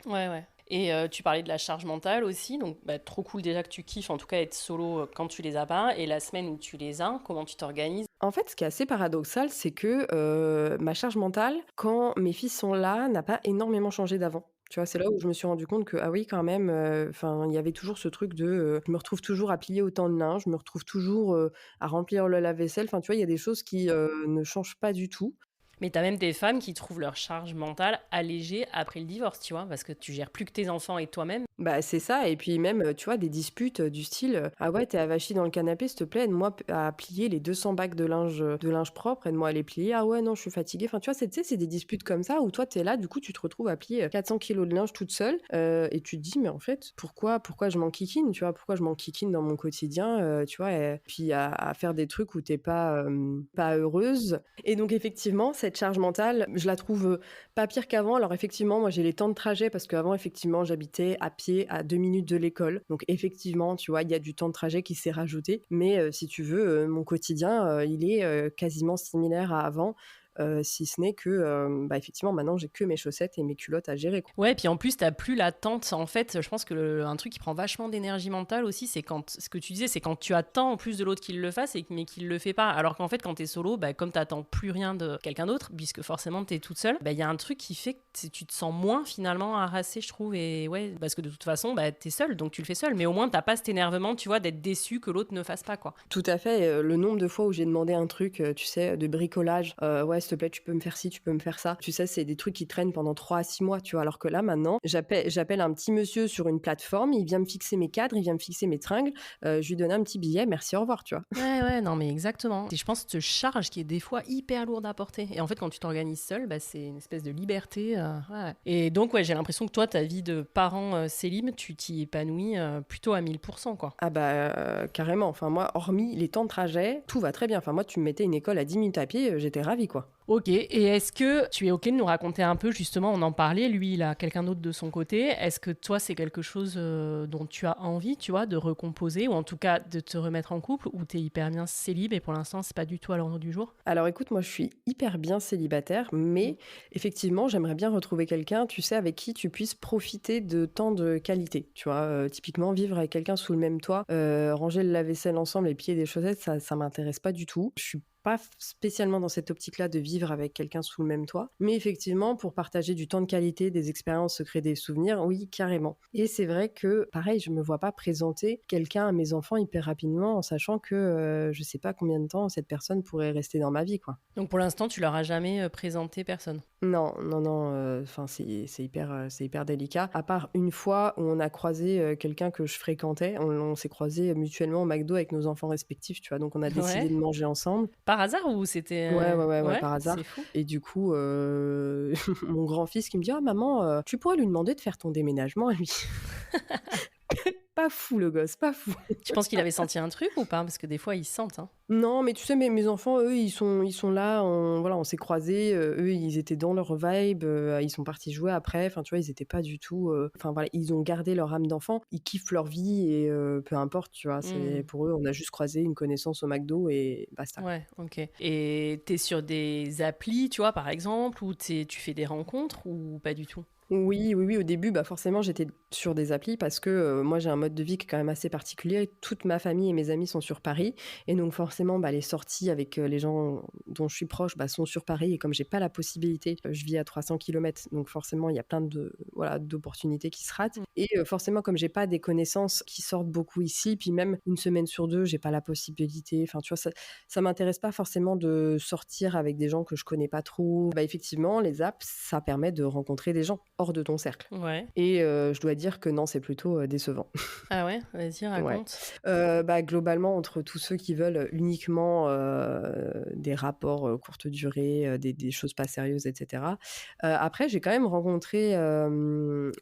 Ouais. Et tu parlais de la charge mentale aussi, donc trop cool déjà que tu kiffes, en tout cas être solo quand tu les as pas, et la semaine où tu les as, comment tu t'organises? En fait, ce qui est assez paradoxal, c'est que ma charge mentale, quand mes fils sont là, n'a pas énormément changé d'avant. Tu vois, c'est là où je me suis rendu compte que, ah oui, quand même, il y avait toujours ce truc de, je me retrouve toujours à plier autant de linge, je me retrouve toujours à remplir le lave-vaisselle. Enfin, tu vois, il y a des choses qui ne changent pas du tout. Mais t'as même des femmes qui trouvent leur charge mentale allégée après le divorce, tu vois, parce que tu gères plus que tes enfants et toi-même. Bah, c'est ça. Et puis même, tu vois, des disputes du style, ah ouais, t'es avachie dans le canapé, s'il te plaît, aide-moi à plier les 200 bacs de linge propre, aide-moi à les plier. Ah ouais, non, je suis fatiguée. Enfin, tu vois, tu sais, c'est des disputes comme ça où toi, t'es là, du coup, tu te retrouves à plier 400 kilos de linge toute seule. Et tu te dis, mais en fait, pourquoi je m'enquiquine, tu vois, pourquoi je m'enquiquine dans mon quotidien, tu vois, et puis à faire des trucs où t'es pas heureuse. Et donc, effectivement, cette charge mentale, je la trouve pas pire qu'avant. Alors, effectivement, moi, j'ai les temps de trajet parce qu'avant, effectivement, j'habitais à pied à 2 minutes de l'école. Donc, effectivement, tu vois, il y a du temps de trajet qui s'est rajouté. Mais si tu veux, mon quotidien, il est quasiment similaire à avant. Si ce n'est que, effectivement, maintenant, j'ai que mes chaussettes et mes culottes à gérer, quoi. Ouais, puis en plus, t'as plus l'attente. En fait, je pense que un truc qui prend vachement d'énergie mentale aussi, c'est quand, ce que tu disais, c'est quand tu attends en plus de l'autre qu'il le fasse, mais qu'il le fait pas. Alors qu'en fait, quand t'es solo, comme t'attends plus rien de quelqu'un d'autre, puisque forcément t'es toute seule, il y a un truc qui fait que tu te sens moins finalement harassée, je trouve. Et ouais, parce que de toute façon, t'es seule, donc tu le fais seule. Mais au moins, t'as pas cet énervement, tu vois, d'être déçu que l'autre ne fasse pas, quoi. Tout à fait. Le nombre de fois où j'ai demandé un truc, tu sais, de bricolage, ouais, s'il te plaît, tu peux me faire ci, tu peux me faire ça. Tu sais, c'est des trucs qui traînent pendant 3 à 6 mois, tu vois. Alors que là, maintenant, j'appelle un petit monsieur sur une plateforme, il vient me fixer mes cadres, il vient me fixer mes tringles, je lui donne un petit billet, merci, au revoir, tu vois. Ouais, non, mais exactement. Et je pense que cette charge qui est des fois hyper lourde à porter. Et en fait, quand tu t'organises seule, c'est une espèce de liberté. Ouais. Et donc, ouais, j'ai l'impression que toi, ta vie de parent célib, tu t'y épanouis plutôt à 1000%, quoi. Ah carrément. Enfin, moi, hormis les temps de trajet, tout va très bien. Enfin, moi, tu me mettais une école à 10 minutes à pied, j'étais ravie, quoi. Ok, et est-ce que tu es ok de nous raconter un peu, justement, on en parlait, lui, il a quelqu'un d'autre de son côté. Est-ce que toi, c'est quelque chose dont tu as envie, tu vois, de recomposer, ou en tout cas de te remettre en couple, ou t'es hyper bien célib et pour l'instant, c'est pas du tout à l'ordre du jour? Alors écoute, moi je suis hyper bien célibataire, mais effectivement, j'aimerais bien retrouver quelqu'un, tu sais, avec qui tu puisses profiter de temps de qualité. Tu vois, typiquement, vivre avec quelqu'un sous le même toit, ranger le lave-vaisselle ensemble et plier des chaussettes, ça m'intéresse pas du tout. Je suis pas spécialement dans cette optique-là de vivre avec quelqu'un sous le même toit. Mais effectivement, pour partager du temps de qualité, des expériences, se créer des souvenirs, oui, carrément. Et c'est vrai que, pareil, je me vois pas présenter quelqu'un à mes enfants hyper rapidement en sachant que je sais pas combien de temps cette personne pourrait rester dans ma vie, quoi. Donc pour l'instant, tu leur as jamais présenté personne? Non, c'est hyper délicat. À part une fois où on a croisé quelqu'un que je fréquentais, on s'est croisés mutuellement au McDo avec nos enfants respectifs, tu vois, donc on a décidé de manger ensemble. Par hasard ou c'était... Ouais, par hasard. C'est fou. Et du coup, mon grand-fils qui me dit « Ah maman, tu pourrais lui demander de faire ton déménagement, lui ?» Pas fou le gosse, pas fou. Tu penses qu'il avait senti un truc ou pas? Parce que des fois, ils sentent, hein. Non, mais tu sais, mes enfants, eux, ils sont là, on s'est croisés, eux, ils étaient dans leur vibe, ils sont partis jouer après, enfin, tu vois, ils étaient pas du tout... Enfin, voilà, ils ont gardé leur âme d'enfant, ils kiffent leur vie et peu importe, tu vois, c'est pour eux, on a juste croisé une connaissance au McDo et basta. Ouais, ok. Et t'es sur des applis, tu vois, par exemple, ou tu fais des rencontres ou pas du tout? Oui, au début, forcément, j'étais sur des applis parce que moi, j'ai un mode de vie qui est quand même assez particulier. Toute ma famille et mes amis sont sur Paris. Et donc, forcément, les sorties avec les gens dont je suis proche sont sur Paris. Et comme j'ai pas la possibilité, je vis à 300 km. Donc, forcément, il y a plein d'opportunités qui se ratent. Et forcément, comme j'ai pas des connaissances qui sortent beaucoup ici, puis même une semaine sur 2, j'ai pas la possibilité. Enfin, tu vois, ça m'intéresse pas forcément de sortir avec des gens que je connais pas trop. Effectivement, les apps, ça permet de rencontrer des gens. hors de ton cercle. Ouais. Et je dois dire que non, c'est plutôt décevant. Ah ouais, vas-y, raconte. Globalement, entre tous ceux qui veulent uniquement des rapports courte durée, des choses pas sérieuses, etc. Après, j'ai quand même rencontré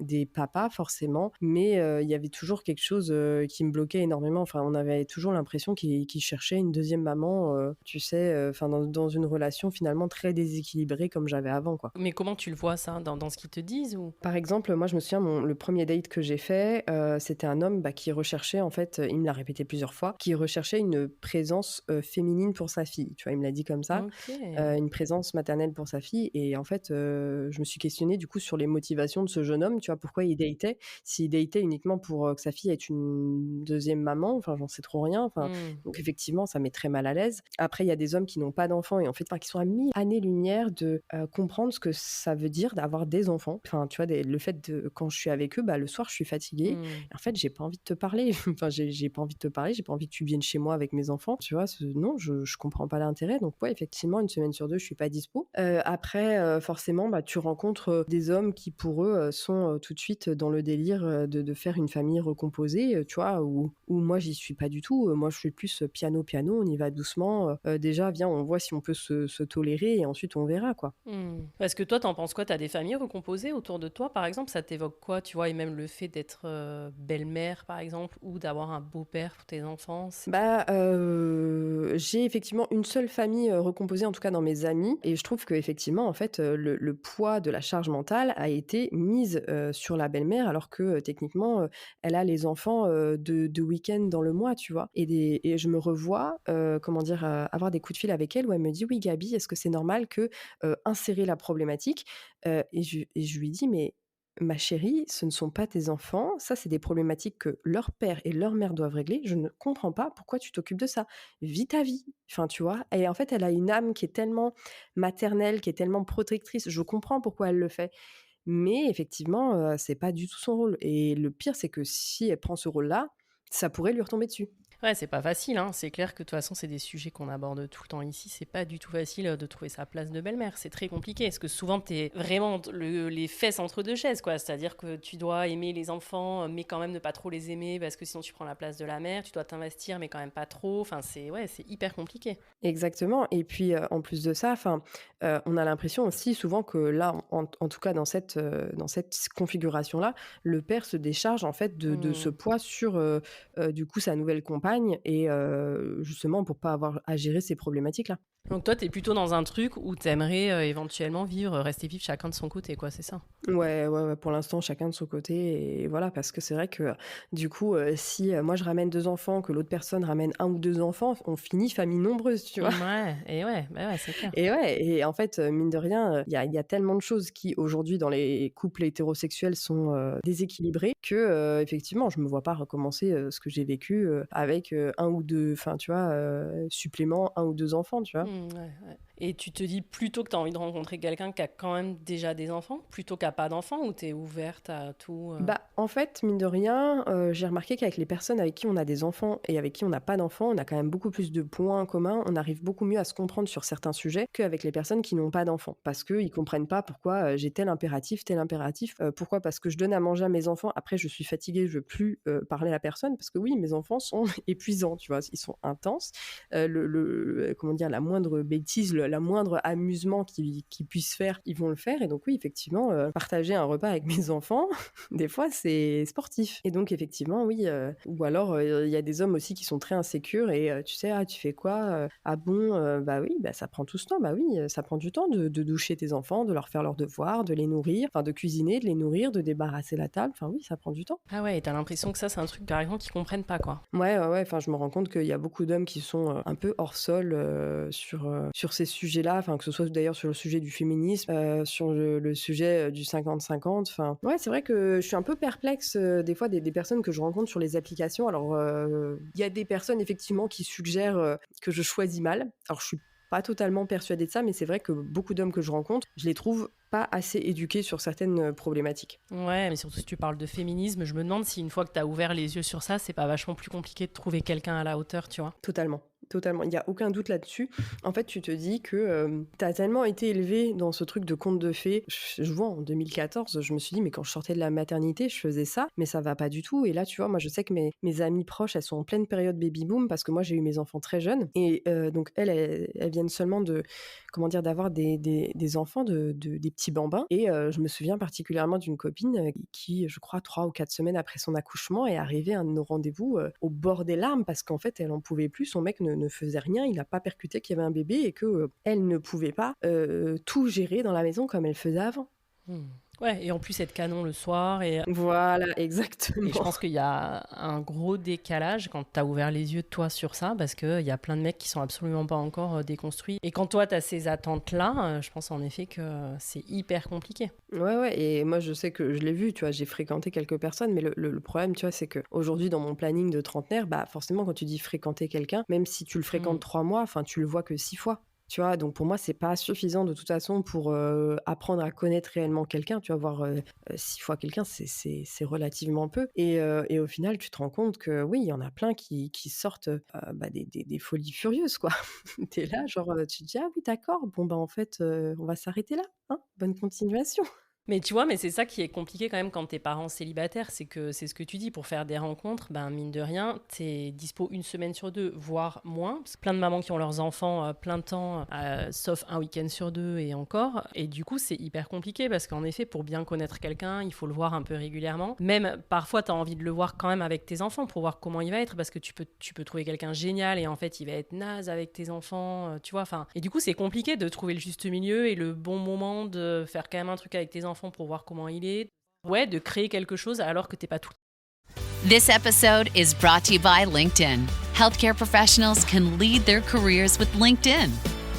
des papas, forcément, mais il y avait toujours quelque chose qui me bloquait énormément. Enfin, on avait toujours l'impression qu'ils cherchaient une deuxième maman, tu sais, dans une relation finalement très déséquilibrée comme j'avais avant, quoi. Mais comment tu le vois, ça, dans ce qu'ils te disent ou... Par exemple, moi, je me souviens, le premier date que j'ai fait, c'était un homme qui recherchait, en fait, il me l'a répété plusieurs fois, qui recherchait une présence féminine pour sa fille. Tu vois, il me l'a dit comme ça, une présence maternelle pour sa fille. Et en fait, je me suis questionnée, du coup, sur les motivations de ce jeune homme, tu vois, pourquoi il datait. S'il datait uniquement pour que sa fille ait une deuxième maman, enfin, j'en sais trop rien. Enfin, donc, effectivement, ça met très mal à l'aise. Après, il y a des hommes qui n'ont pas d'enfants et en fait, qui sont à 1000 années-lumière de comprendre ce que ça veut dire d'avoir des enfants. Enfin, tu vois, le fait de, quand je suis avec eux, le soir, je suis fatiguée. Et en fait, j'ai pas envie de te parler. Enfin, j'ai pas envie de te parler. J'ai pas envie que tu viennes chez moi avec mes enfants. Tu vois, non, je comprends pas l'intérêt. Donc, ouais, effectivement, une semaine sur deux, je suis pas dispo. Après, forcément, tu rencontres des hommes qui, pour eux, sont tout de suite dans le délire de faire une famille recomposée, tu vois, où moi, j'y suis pas du tout. Moi, je suis plus piano, on y va doucement. Déjà, viens, on voit si on peut se tolérer et ensuite, on verra, quoi. Parce que toi, t'en penses quoi? T'as des familles recomposées autour de toi, par exemple? Ça t'évoque quoi, tu vois? Et même le fait d'être belle-mère, par exemple, ou d'avoir un beau-père pour tes enfants? J'ai effectivement une seule famille recomposée, en tout cas dans mes amis. Et je trouve qu'effectivement, en fait, le poids de la charge mentale a été mise sur la belle-mère, alors que techniquement, elle a les enfants de week-end dans le mois, tu vois. Et je me revois, avoir des coups de fil avec elle où elle me dit « Oui, Gabi, est-ce que c'est normal que insérer la problématique ?» et je lui dis « Mais ma chérie, ce ne sont pas tes enfants, ça c'est des problématiques que leur père et leur mère doivent régler, je ne comprends pas pourquoi tu t'occupes de ça. Vis ta vie. » Enfin, tu vois. Et en fait, elle a une âme qui est tellement maternelle, qui est tellement protectrice. Je comprends pourquoi elle le fait. Mais effectivement, c'est pas du tout son rôle. Et le pire, c'est que si elle prend ce rôle-là, ça pourrait lui retomber dessus. Ouais, c'est pas facile, hein. C'est clair que de toute façon, c'est des sujets qu'on aborde tout le temps ici. C'est pas du tout facile de trouver sa place de belle-mère. C'est très compliqué. Parce que souvent, t'es vraiment les fesses entre deux chaises, quoi. C'est-à-dire que tu dois aimer les enfants, mais quand même ne pas trop les aimer, parce que sinon tu prends la place de la mère. Tu dois t'investir, mais quand même pas trop. Enfin, c'est hyper compliqué. Exactement. Et puis, en plus de ça, on a l'impression aussi souvent que là, en tout cas dans cette configuration-là, le père se décharge en fait de ce poids sur du coup sa nouvelle compagne et justement pour pas avoir à gérer ces problématiques-là. Donc toi, t'es plutôt dans un truc où t'aimerais éventuellement rester vivre chacun de son côté, quoi, c'est ça? Ouais, pour l'instant, chacun de son côté. Et voilà, parce que c'est vrai que du coup, si moi je ramène 2 enfants, que l'autre personne ramène 1 ou 2 enfants, on finit famille nombreuse, tu vois. Ouais, c'est clair. Et en fait, mine de rien, il y a tellement de choses qui, aujourd'hui, dans les couples hétérosexuels sont déséquilibrées que, effectivement, je me vois pas recommencer ce que j'ai vécu avec 1 ou 2, enfin, tu vois, supplément 1 ou 2 enfants, tu vois. Ouais. Et tu te dis plutôt que tu as envie de rencontrer quelqu'un qui a quand même déjà des enfants, plutôt qu'à pas d'enfants, ou tu es ouverte à tout En fait, mine de rien, j'ai remarqué qu'avec les personnes avec qui on a des enfants et avec qui on n'a pas d'enfants, on a quand même beaucoup plus de points communs, on arrive beaucoup mieux à se comprendre sur certains sujets qu'avec les personnes qui n'ont pas d'enfants. Parce qu'ils comprennent pas pourquoi j'ai tel impératif. Pourquoi? Parce que je donne à manger à mes enfants, après je suis fatiguée, je veux plus parler à la personne, parce que oui, mes enfants sont épuisants, tu vois, ils sont intenses. La moindre bêtise, la moindre amusement qu'ils puissent faire, ils vont le faire. Et donc oui, effectivement, partager un repas avec mes enfants, des fois c'est sportif. Et donc effectivement, oui. Ou alors il y a des hommes aussi qui sont très insécures et tu sais, tu fais quoi? Ça prend tout ce temps. Bah oui, ça prend du temps de doucher tes enfants, de leur faire leurs devoirs, de les nourrir, de cuisiner, de les nourrir, de débarrasser la table. Enfin oui, ça prend du temps. Ah ouais, et t'as l'impression que ça c'est un truc par exemple qu'ils comprennent pas, quoi. Ouais. Enfin, je me rends compte qu'il y a beaucoup d'hommes qui sont un peu hors sol sur ces sujets-là, que ce soit d'ailleurs sur le sujet du féminisme, sur le sujet du 50-50. Enfin, ouais, c'est vrai que je suis un peu perplexe des fois des personnes que je rencontre sur les applications. Alors, il y a des personnes effectivement qui suggèrent que je choisis mal. Alors, je suis pas totalement persuadée de ça, mais c'est vrai que beaucoup d'hommes que je rencontre, je les trouve pas assez éduqués sur certaines problématiques. Ouais, mais surtout si tu parles de féminisme, je me demande si une fois que t'as ouvert les yeux sur ça, c'est pas vachement plus compliqué de trouver quelqu'un à la hauteur, tu vois. Totalement. Totalement, il y a aucun doute là-dessus. En fait, tu te dis que, tu as tellement été élevé dans ce truc de conte de fées. Je vois en 2014, je me suis dit: «Mais quand je sortais de la maternité, je faisais ça, mais ça va pas du tout» et là, tu vois, moi, je sais que mes amies proches, elles sont en pleine période baby boom parce que moi, j'ai eu mes enfants très jeunes et donc elles viennent seulement de comment dire? D'avoir des enfants, des petits bambins et je me souviens particulièrement d'une copine, qui, je crois 3 ou 4 semaines après son accouchement est arrivée à un de nos rendez-vous, au bord des larmes parce qu'en fait, elle en pouvait plus. Son mec ne faisait rien, il a pas percuté qu'il y avait un bébé et que, elle ne pouvait pas, tout gérer dans la maison comme elle faisait avant. Mmh. Ouais, et en plus être canon le soir Voilà, et je exactement. pense qu'il y a un gros décalage quand tu as ouvert les yeux, toi, sur ça, parce qu'il y a plein de mecs qui sont absolument pas encore déconstruits. Et quand toi, tu as ces attentes-là, je pense en effet que c'est hyper compliqué. Ouais et moi, je sais que je l'ai vu, tu vois? J'ai fréquenté quelques personnes, mais le problème, tu vois, c'est qu'aujourd'hui, dans mon planning de trentenaire, bah, forcément, quand tu dis fréquenter quelqu'un, même si tu le fréquentes 3 mois, enfin, tu le vois que 6 fois, tu vois? Donc pour moi, c'est pas suffisant de toute façon pour, apprendre à connaître réellement quelqu'un, tu vas voir, 6 fois quelqu'un, c'est relativement peu et au final, tu te rends compte que oui, il y en a plein qui sortent, bah, des folies furieuses, quoi. Tu es là, genre, tu te dis: «Ah oui, d'accord, bon, bah, en fait, on va s'arrêter là, hein? Bonne continuation». Mais tu vois, mais c'est ça qui est compliqué quand même quand t'es parent célibataire, c'est que c'est ce que tu dis, pour faire des rencontres, ben mine de rien, t'es dispo une semaine sur deux, voire moins, parce que plein de mamans qui ont leurs enfants plein de temps, sauf un week-end sur deux et encore, et du coup c'est hyper compliqué parce qu'en effet, pour bien connaître quelqu'un, il faut le voir un peu régulièrement, même parfois t'as envie de le voir quand même avec tes enfants pour voir comment il va être, parce que tu peux trouver quelqu'un génial et en fait il va être naze avec tes enfants, tu vois, enfin, et du coup c'est compliqué de trouver le juste milieu et le bon moment de faire quand même un truc avec tes enfants pour voir comment il est. Ouais, de créer quelque chose alors que t'es pas tout. This episode is brought to you by LinkedIn. Healthcare professionals can lead their careers with LinkedIn.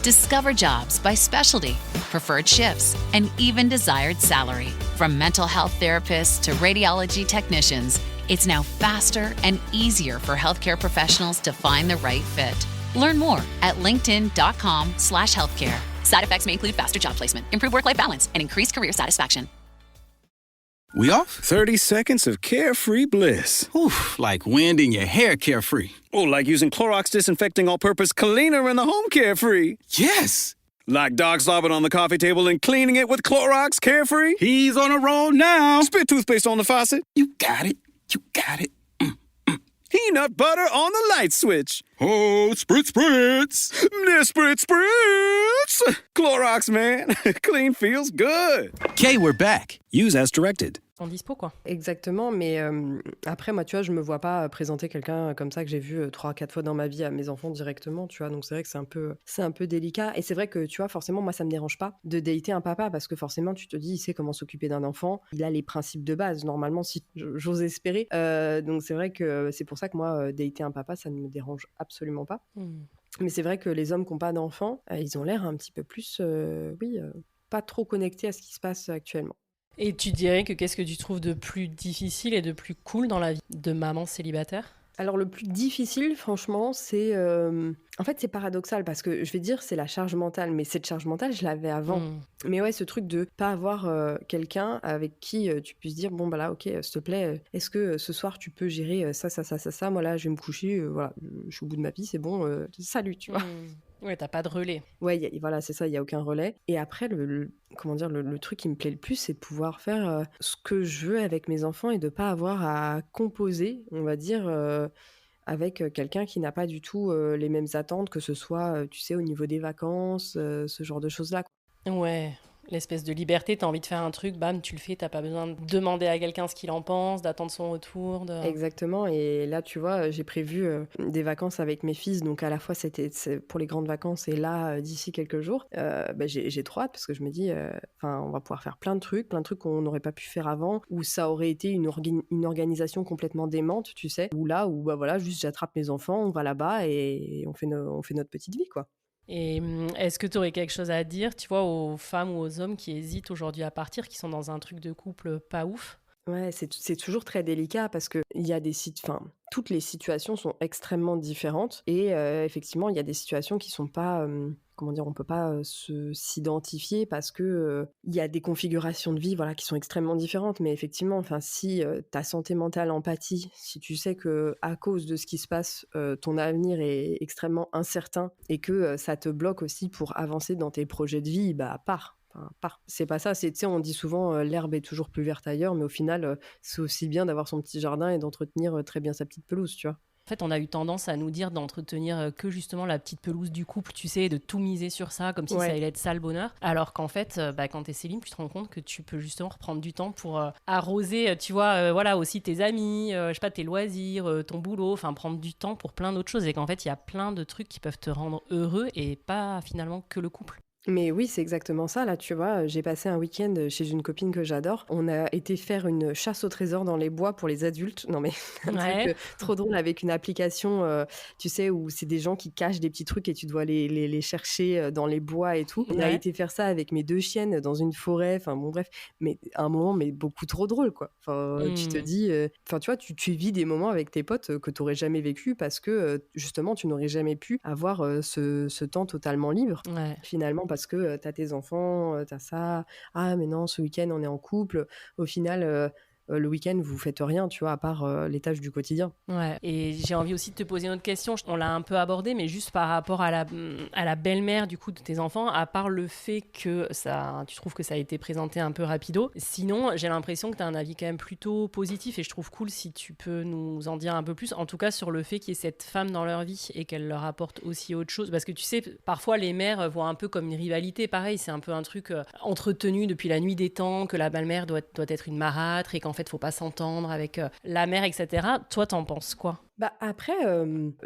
Discover jobs by specialty, preferred shifts, and even desired salary. From mental health therapists to radiology technicians, it's now faster and easier for healthcare professionals to find the right fit. Learn more at linkedin.com/healthcare. Side effects may include faster job placement, improved work-life balance, and increased career satisfaction. We off? 30 seconds of carefree bliss. Oof, like wind in your hair carefree. Oh, like using Clorox Disinfecting All-Purpose Cleaner in the home carefree. Yes! Like dog slobbing on the coffee table and cleaning it with Clorox Carefree. He's on a roll now. Spit toothpaste on the faucet. You got it. You got it. Peanut butter on the light switch. Oh, spritz, spritz. Spritz, spritz. Clorox, man. Clean feels good. Okay, we're back. Use as directed. En dispo, quoi. Exactement, mais après, moi, tu vois, je me vois pas présenter quelqu'un comme ça que j'ai vu 3-4 fois dans ma vie à mes enfants directement, tu vois. Donc, c'est vrai que c'est un peu délicat. Et c'est vrai que, tu vois, forcément, moi, ça me dérange pas de dater un papa parce que forcément, tu te dis, il sait comment s'occuper d'un enfant. Il a les principes de base, normalement, si j'ose espérer. Donc, c'est vrai que c'est pour ça que moi, dater un papa, ça ne me dérange absolument pas. Mais c'est vrai que les hommes qui n'ont pas d'enfants, ils ont l'air un petit peu plus, pas trop connectés à ce qui se passe actuellement. Et tu dirais que qu'est-ce que tu trouves de plus difficile et de plus cool dans la vie de maman célibataire ? Alors le plus difficile, franchement, c'est... En fait, c'est paradoxal parce que je vais dire c'est la charge mentale, mais cette charge mentale, je l'avais avant. Mais ouais, ce truc de pas avoir quelqu'un avec qui tu puisses dire, bon, bah là, ok, s'il te plaît, est-ce que ce soir, tu peux gérer ça, moi là, je vais me coucher, voilà, je suis au bout de ma vie, c'est bon, salut, tu vois. Ouais, t'as pas de relais. Ouais, voilà, c'est ça, il n'y a aucun relais. Et après, comment dire, le truc qui me plaît le plus, c'est de pouvoir faire ce que je veux avec mes enfants et de pas avoir à composer, on va dire, avec quelqu'un qui n'a pas du tout les mêmes attentes, que ce soit, tu sais, au niveau des vacances, ce genre de choses-là. Ouais, l'espèce de liberté, t'as envie de faire un truc, bam, tu le fais, t'as pas besoin de demander à quelqu'un ce qu'il en pense, d'attendre son retour. Exactement, et là, tu vois, j'ai prévu des vacances avec mes fils, donc à la fois c'est pour les grandes vacances, et là, d'ici quelques jours, j'ai trop hâte, parce que je me dis, on va pouvoir faire plein de trucs qu'on n'aurait pas pu faire avant, où ça aurait été une organisation complètement démente, tu sais, où là, bah voilà, juste j'attrape mes enfants, on va là-bas, et on fait notre petite vie, quoi. Et est-ce que tu aurais quelque chose à dire, tu vois, aux femmes ou aux hommes qui hésitent aujourd'hui à partir, qui sont dans un truc de couple pas ouf ? Ouais, c'est toujours très délicat parce que il y a toutes les situations sont extrêmement différentes et effectivement, il y a des situations qui sont pas, comment dire? On peut pas, s'identifier parce que, il y a des configurations de vie, voilà, qui sont extrêmement différentes. Mais effectivement, enfin, si, ta santé mentale empathie, si tu sais qu'à cause de ce qui se passe, ton avenir est extrêmement incertain et que, ça te bloque aussi pour avancer dans tes projets de vie, bah, pars. Enfin, pars. C'est pas ça, tu sais, on dit souvent, l'herbe est toujours plus verte ailleurs, mais au final, c'est aussi bien d'avoir son petit jardin et d'entretenir, très bien sa petite pelouse, tu vois? En fait, on a eu tendance à nous dire d'entretenir que justement la petite pelouse du couple, tu sais, de tout miser sur ça, comme si ça allait être ça le bonheur. Alors qu'en fait, quand t'es céline, tu te rends compte que tu peux justement reprendre du temps pour arroser, tu vois, voilà, aussi tes amis, je sais pas, tes loisirs, ton boulot, enfin prendre du temps pour plein d'autres choses. Et qu'en fait, il y a plein de trucs qui peuvent te rendre heureux et pas finalement que le couple. Mais oui, c'est exactement ça. Là, tu vois, j'ai passé un week-end chez une copine que j'adore. On a été faire une chasse au trésor dans les bois pour les adultes. Non, mais un truc trop drôle avec une application, tu sais, où c'est des gens qui cachent des petits trucs et tu dois les chercher dans les bois et tout. On a été faire ça avec mes 2 chiennes dans une forêt. Enfin, bon, bref. Mais à un moment, mais beaucoup trop drôle, quoi. Enfin, tu te dis... Enfin, tu vois, tu vis des moments avec tes potes que tu n'aurais jamais vécu parce que, justement, tu n'aurais jamais pu avoir ce temps totalement libre. Finalement, parce que t'as tes enfants, t'as ça. Ah, mais non, ce week-end, on est en couple. Au final, le week-end, vous faites rien, tu vois, à part les tâches du quotidien. Ouais, et j'ai envie aussi de te poser une autre question. On l'a un peu abordé, mais juste par rapport à la belle-mère du coup de tes enfants, à part le fait que tu trouves que ça a été présenté un peu rapido. Sinon, j'ai l'impression que tu as un avis quand même plutôt positif et je trouve cool si tu peux nous en dire un peu plus, en tout cas sur le fait qu'il y ait cette femme dans leur vie et qu'elle leur apporte aussi autre chose. Parce que tu sais, parfois les mères voient un peu comme une rivalité, pareil, c'est un peu un truc entretenu depuis la nuit des temps, que la belle-mère doit être une marâtre et qu'en fait, faut pas s'entendre avec la mère, etc. Toi, t'en penses quoi? Bah après,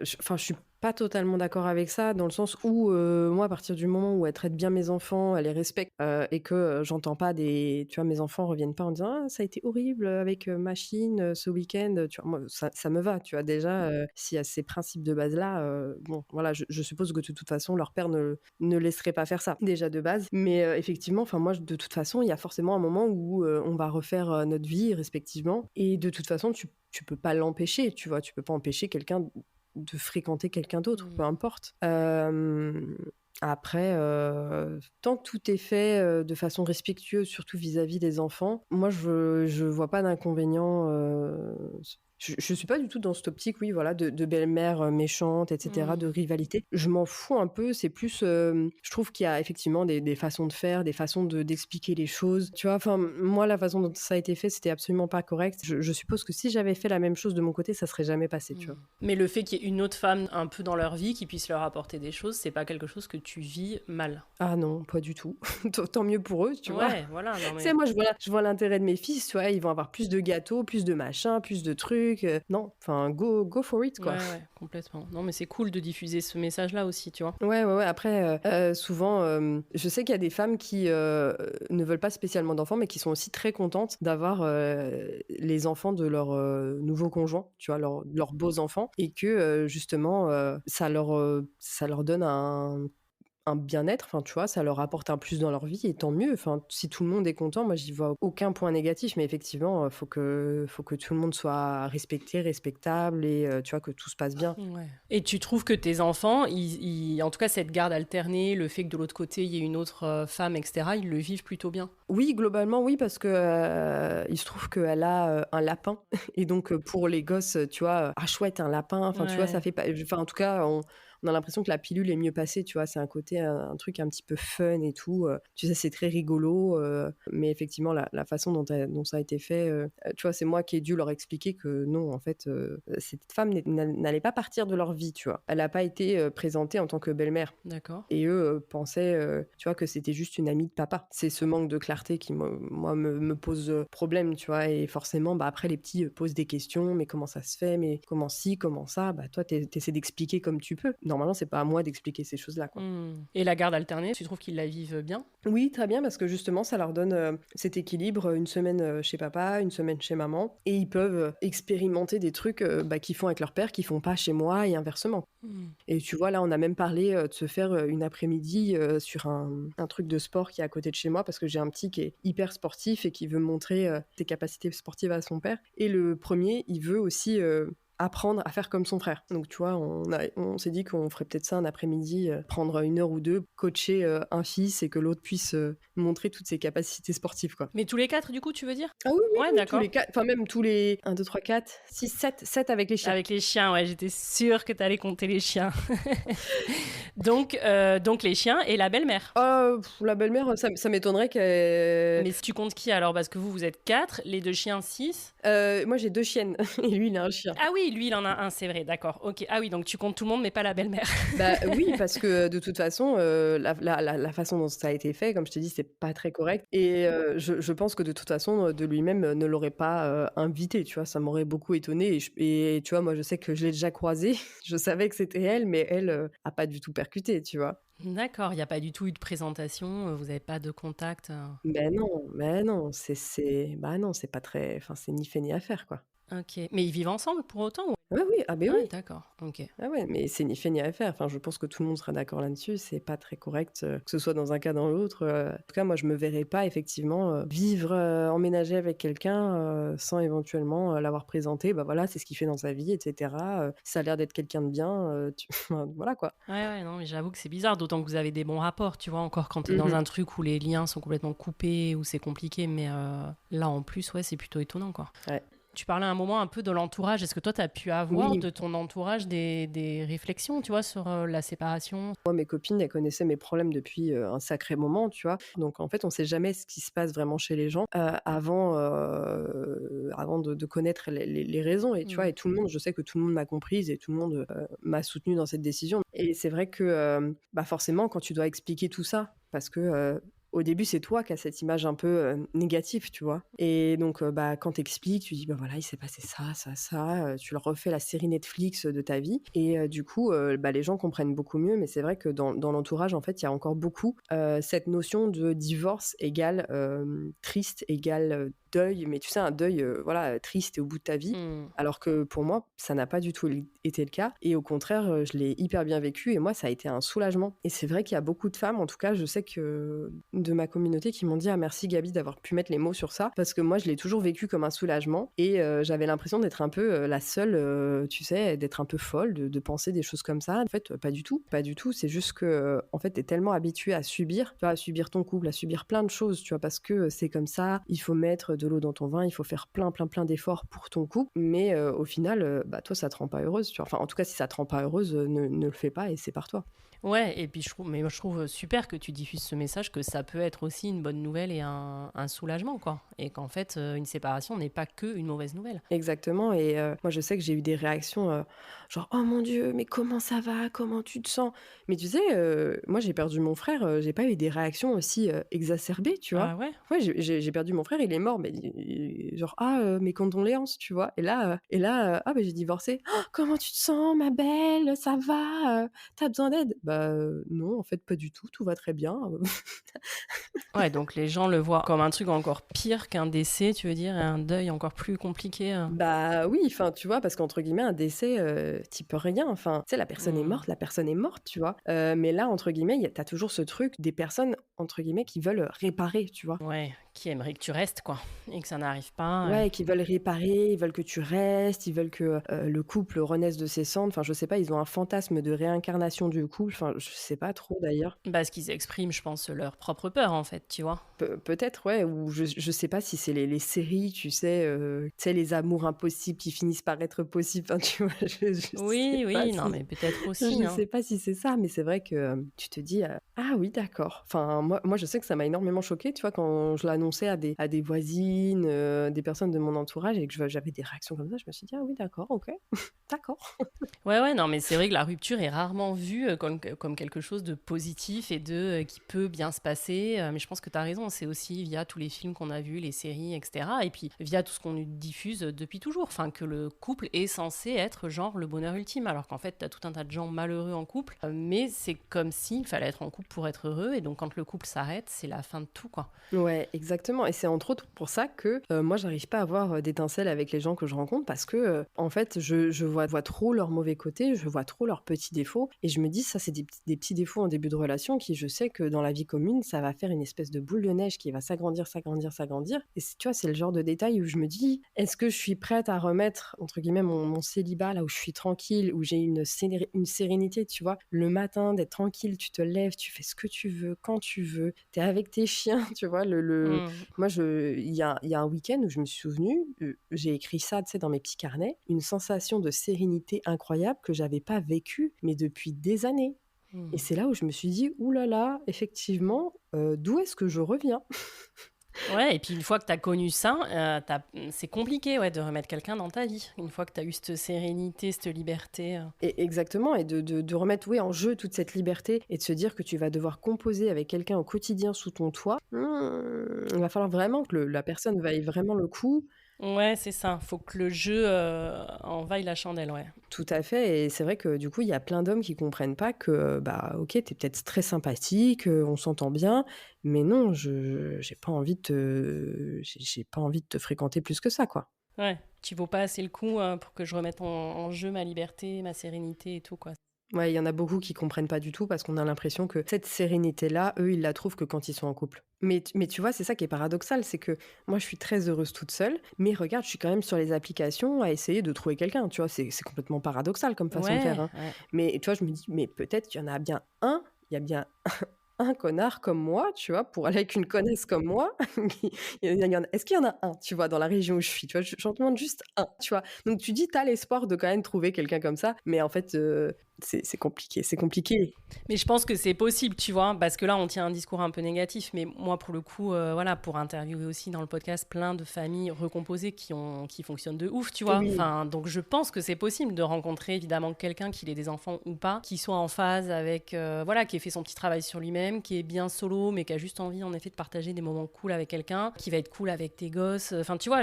je suis pas totalement d'accord avec ça, dans le sens où moi, à partir du moment où elle traite bien mes enfants, elle les respecte et que j'entends pas tu vois, mes enfants reviennent pas en disant « Ah, ça a été horrible avec machine ce week-end », tu vois, moi, ça me va, tu vois, déjà, s'il y a ces principes de base-là, bon, voilà, je suppose que de toute façon, leur père ne laisserait pas faire ça, déjà de base. Mais effectivement, enfin, moi, de toute façon, il y a forcément un moment où on va refaire notre vie respectivement, et de toute façon, tu peux pas l'empêcher, tu vois, tu peux pas empêcher quelqu'un de fréquenter quelqu'un d'autre, peu importe. Après, tant que tout est fait de façon respectueuse, surtout vis-à-vis des enfants, moi, je vois pas d'inconvénient. Je suis pas du tout dans cette optique, oui, voilà, de belle-mère méchante, etc., de rivalité. Je m'en fous un peu, c'est plus... je trouve qu'il y a effectivement des façons de faire, des façons d'expliquer les choses. Tu vois, enfin, moi, la façon dont ça a été fait, c'était absolument pas correct. Je suppose que si j'avais fait la même chose de mon côté, ça serait jamais passé, tu vois. Mais le fait qu'il y ait une autre femme un peu dans leur vie qui puisse leur apporter des choses, c'est pas quelque chose que tu vis mal? Ah non, pas du tout. Tant mieux pour eux, tu vois. Ouais, voilà. Tu sais, moi, je vois l'intérêt de mes fils, tu vois, ils vont avoir plus de gâteaux, plus de machins, plus de trucs. Non, enfin, go for it, quoi. Ouais, complètement. Non, mais c'est cool de diffuser ce message-là aussi, tu vois. Ouais. Après, souvent, je sais qu'il y a des femmes qui ne veulent pas spécialement d'enfants, mais qui sont aussi très contentes d'avoir les enfants de leur nouveau conjoint, tu vois, leurs beaux enfants, et que justement, ça leur donne un bien-être, enfin, tu vois, ça leur apporte un plus dans leur vie, et tant mieux. Enfin, si tout le monde est content, moi, j'y vois aucun point négatif, mais effectivement, faut que tout le monde soit respecté, respectable, et tu vois, que tout se passe bien. Ouais. Et tu trouves que tes enfants, en tout cas, cette garde alternée, le fait que de l'autre côté, il y ait une autre femme, etc., ils le vivent plutôt bien? Oui, globalement, oui, parce que il se trouve qu'elle a un lapin, et donc, pour les gosses, tu vois, ah, chouette, un lapin, enfin, tu vois, ça fait pas... Enfin, en tout cas, on a l'impression que la pilule est mieux passée, tu vois, c'est un côté, un truc un petit peu fun et tout. Tu sais, c'est très rigolo, mais effectivement, la façon dont ça a été fait, tu vois, c'est moi qui ai dû leur expliquer que non, en fait, cette femme n'allait pas partir de leur vie, tu vois. Elle n'a pas été présentée en tant que belle-mère. D'accord. Et eux pensaient, tu vois, que c'était juste une amie de papa. C'est ce manque de clarté qui, moi, me pose problème, tu vois, et forcément, bah, après, les petits posent des questions, mais comment ça se fait, mais comment ci, comment ça, bah, toi, t'essaies d'expliquer comme tu peux. normalement, c'est pas à moi d'expliquer ces choses-là, quoi. Et la garde alternée, tu trouves qu'ils la vivent bien? Oui, très bien, parce que justement, ça leur donne cet équilibre, une semaine chez papa, une semaine chez maman, et ils peuvent expérimenter des trucs qu'ils font avec leur père, qu'ils font pas chez moi, et inversement. Et tu vois, là, on a même parlé de se faire une après-midi sur un truc de sport qui est à côté de chez moi, parce que j'ai un petit qui est hyper sportif et qui veut montrer ses capacités sportives à son père. Et le premier, il veut aussi apprendre à faire comme son frère. Donc tu vois, on s'est dit qu'on ferait peut-être ça un après-midi, prendre 1 heure ou 2, coacher un fils et que l'autre puisse montrer toutes ses capacités sportives, quoi. Mais tous les 4, du coup, tu veux dire? Ah oui, Ouais, oui, d'accord. tous les 4, enfin même tous les 1, 2, 3, 4, 6, 7 avec les chiens. Avec les chiens, ouais, j'étais sûre que t'allais compter les chiens. donc les chiens et la belle-mère. La belle-mère, ça m'étonnerait qu'elle... Mais si tu comptes qui alors? Parce que vous êtes 4, les 2 chiens 6. Moi j'ai 2 chiennes et lui il a un chien. Ah oui, lui il en a un, c'est vrai, d'accord. Ok. Ah oui, donc tu comptes tout le monde mais pas la belle-mère. Bah oui, parce que de toute façon, la façon dont ça a été fait, comme je te dis, c'est pas très correct. Et je pense que de toute façon, de lui-même ne l'aurait pas invité, tu vois, ça m'aurait beaucoup étonnée. Et tu vois, moi je sais que je l'ai déjà croisée, je savais que c'était elle, mais elle a pas du tout percuté, tu vois. D'accord, il n'y a pas du tout eu de présentation, vous n'avez pas de contact. Mais non, bah non, c'est pas très, enfin c'est ni fait ni à faire, quoi. Ok, mais ils vivent ensemble pour autant ou... Oui, ah ben oui. D'accord, ok. Ah ouais, mais c'est ni fait ni à faire. Enfin, je pense que tout le monde sera d'accord là-dessus. C'est pas très correct que ce soit dans un cas dans l'autre. En tout cas, moi, je me verrais pas effectivement vivre, emménager avec quelqu'un sans éventuellement l'avoir présenté. Bah voilà, c'est ce qu'il fait dans sa vie, etc. Ça a l'air d'être quelqu'un de bien. Voilà quoi. Ouais, non, mais j'avoue que c'est bizarre, d'autant que vous avez des bons rapports, tu vois, encore quand t'es dans un truc où les liens sont complètement coupés, où c'est compliqué, mais là, en plus, ouais, c'est plutôt étonnant, quoi. Ouais. Tu parlais un moment un peu de l'entourage. Est-ce que toi, tu as pu avoir de ton entourage des réflexions, tu vois, sur la séparation? Moi, mes copines, elles connaissaient mes problèmes depuis un sacré moment, tu vois. Donc, en fait, on sait jamais ce qui se passe vraiment chez les gens avant de connaître les raisons. Et tu vois, et tout le monde, je sais que tout le monde m'a comprise et tout le monde m'a soutenue dans cette décision. Et c'est vrai que, forcément, quand tu dois expliquer tout ça, parce que... au début, c'est toi qui as cette image un peu négative, tu vois. Et donc, quand t'expliques, tu dis, voilà, il s'est passé ça, tu leur refais la série Netflix de ta vie. Et du coup, les gens comprennent beaucoup mieux. Mais c'est vrai que dans l'entourage, en fait, il y a encore beaucoup cette notion de divorce égale triste, égale deuil. Mais tu sais, un deuil, triste et au bout de ta vie. Alors que pour moi, ça n'a pas du tout été le cas. Et au contraire, je l'ai hyper bien vécu. Et moi, ça a été un soulagement. Et c'est vrai qu'il y a beaucoup de femmes, en tout cas, je sais que... de ma communauté qui m'ont dit merci Gabi d'avoir pu mettre les mots sur ça, parce que moi je l'ai toujours vécu comme un soulagement et j'avais l'impression d'être un peu la seule, tu sais, d'être un peu folle, de penser des choses comme ça. En fait, pas du tout, c'est juste que en fait t'es tellement habituée à subir, tu vois, à subir ton couple, à subir plein de choses, tu vois, parce que c'est comme ça, il faut mettre de l'eau dans ton vin, il faut faire plein d'efforts pour ton couple, mais au final, toi ça te rend pas heureuse, tu vois. Enfin, en tout cas, si ça te rend pas heureuse, ne le fais pas et c'est par toi. Ouais, et puis je trouve super que tu diffuses ce message, que ça peut être aussi une bonne nouvelle et un soulagement, quoi. Et qu'en fait, une séparation n'est pas que une mauvaise nouvelle. Exactement, et moi je sais que j'ai eu des réactions genre « Oh mon Dieu, mais comment ça va? Comment tu te sens ?» Mais tu sais, moi j'ai perdu mon frère, j'ai pas eu des réactions aussi exacerbées, tu vois. Ah ouais? Ouais, j'ai perdu mon frère, il est mort, mais genre « Ah, mes condoléances », tu vois. Et là, j'ai divorcé. Oh, comment tu te sens, ma belle? Ça va? T'as besoin d'aide? Non, en fait, pas du tout, tout va très bien. Ouais, donc les gens le voient comme un truc encore pire qu'un décès, tu veux dire, et un deuil encore plus compliqué. Bah oui, enfin, tu vois, parce qu'entre guillemets, un décès, t'y peux rien. Enfin, tu sais, la personne est morte, tu vois. Mais là, entre guillemets, t'as toujours ce truc des personnes, entre guillemets, qui veulent réparer, tu vois. Ouais, qui aimeraient que tu restes, quoi, et que ça n'arrive pas. Ouais, qui veulent réparer, ils veulent que tu restes, ils veulent que le couple renaisse de ses cendres. Enfin, je sais pas, ils ont un fantasme de réincarnation du couple. Enfin, je sais pas trop d'ailleurs. Parce qu'ils expriment, je pense, leur propre peur, en fait, tu vois. Peut-être, ouais, ou je sais pas si c'est les séries, tu sais, les amours impossibles qui finissent par être possibles. Enfin, tu vois, oui, non, mais peut-être aussi. Je sais pas si c'est ça, mais c'est vrai que tu te dis ah oui, d'accord. Enfin, moi, je sais que ça m'a énormément choquée, tu vois, quand je l'ai annoncé à des voisines, des personnes de mon entourage et que j'avais des réactions comme ça, je me suis dit ah oui d'accord, ok, d'accord. Ouais, non, mais c'est vrai que la rupture est rarement vue comme quelque chose de positif et qui peut bien se passer. Mais je pense que tu as raison, c'est aussi via tous les films qu'on a vus, les séries, etc. Et puis via tout ce qu'on nous diffuse depuis toujours. Enfin, que le couple est censé être genre le bonheur ultime, alors qu'en fait, tu as tout un tas de gens malheureux en couple. Mais c'est comme s'il fallait être en couple pour être heureux. Et donc, quand le couple s'arrête, c'est la fin de tout, quoi. Ouais, exactement. Et c'est entre autres pour ça que moi, j'arrive pas à avoir d'étincelles avec les gens que je rencontre parce que, en fait, je vois trop leurs mauvais côtés, je vois trop leurs petits défauts. Et je me dis, ça, c'est des petits défauts en début de relation qui, je sais que dans la vie commune, ça va faire une espèce de boule de neige qui va s'agrandir. Et tu vois, c'est le genre de détail où je me dis, est-ce que je suis prête à remettre, entre guillemets, mon célibat, là où je suis tranquille, où j'ai une sérénité, tu vois, le matin, d'être tranquille, tu te lèves, tu fais ce que tu veux, quand tu veux, t'es avec tes chiens, tu vois, Moi, il y a un week-end où je me suis souvenue, j'ai écrit ça, tu sais, dans mes petits carnets, une sensation de sérénité incroyable que j'avais pas vécue, mais depuis des années. Et c'est là où je me suis dit, oulala, effectivement, d'où est-ce que je reviens? Ouais, et puis une fois que tu as connu ça, c'est compliqué de remettre quelqu'un dans ta vie. Une fois que tu as eu cette sérénité, cette liberté. Et exactement, et de remettre en jeu toute cette liberté et de se dire que tu vas devoir composer avec quelqu'un au quotidien sous ton toit. Il va falloir vraiment que la personne vaille vraiment le coup. Ouais, c'est ça. Faut que le jeu en vaille la chandelle, ouais. Tout à fait. Et c'est vrai que du coup, il y a plein d'hommes qui comprennent pas que, ok, t'es peut-être très sympathique, on s'entend bien, mais non, j'ai pas envie de te fréquenter plus que ça, quoi. Ouais, tu vaux pas assez le coup pour que je remette en jeu ma liberté, ma sérénité et tout, quoi. Ouais, il y en a beaucoup qui comprennent pas du tout parce qu'on a l'impression que cette sérénité-là, eux, ils la trouvent que quand ils sont en couple. Mais tu vois, c'est ça qui est paradoxal, c'est que moi, je suis très heureuse toute seule, mais regarde, je suis quand même sur les applications à essayer de trouver quelqu'un, tu vois, c'est complètement paradoxal comme façon de faire. Hein. Ouais. Mais tu vois, je me dis, mais peut-être qu'il y en a bien il y a bien un connard comme moi, tu vois, pour aller avec une connasse comme moi. Est-ce qu'il y en a un, tu vois, dans la région où je suis, tu vois, j'en demande juste un, tu vois. Donc tu dis, t'as l'espoir de quand même trouver quelqu'un comme ça, mais en fait, c'est compliqué. Mais je pense que c'est possible, tu vois, parce que là, on tient un discours un peu négatif, mais moi, pour le coup, pour interviewer aussi dans le podcast plein de familles recomposées qui fonctionnent de ouf, tu vois. Oui. Enfin, donc je pense que c'est possible de rencontrer, évidemment, quelqu'un qui ait des enfants ou pas, qui soit en phase avec, qui ait fait son petit travail sur lui-même, qui est bien solo, mais qui a juste envie, en effet, de partager des moments cool avec quelqu'un, qui va être cool avec tes gosses. Enfin, tu vois,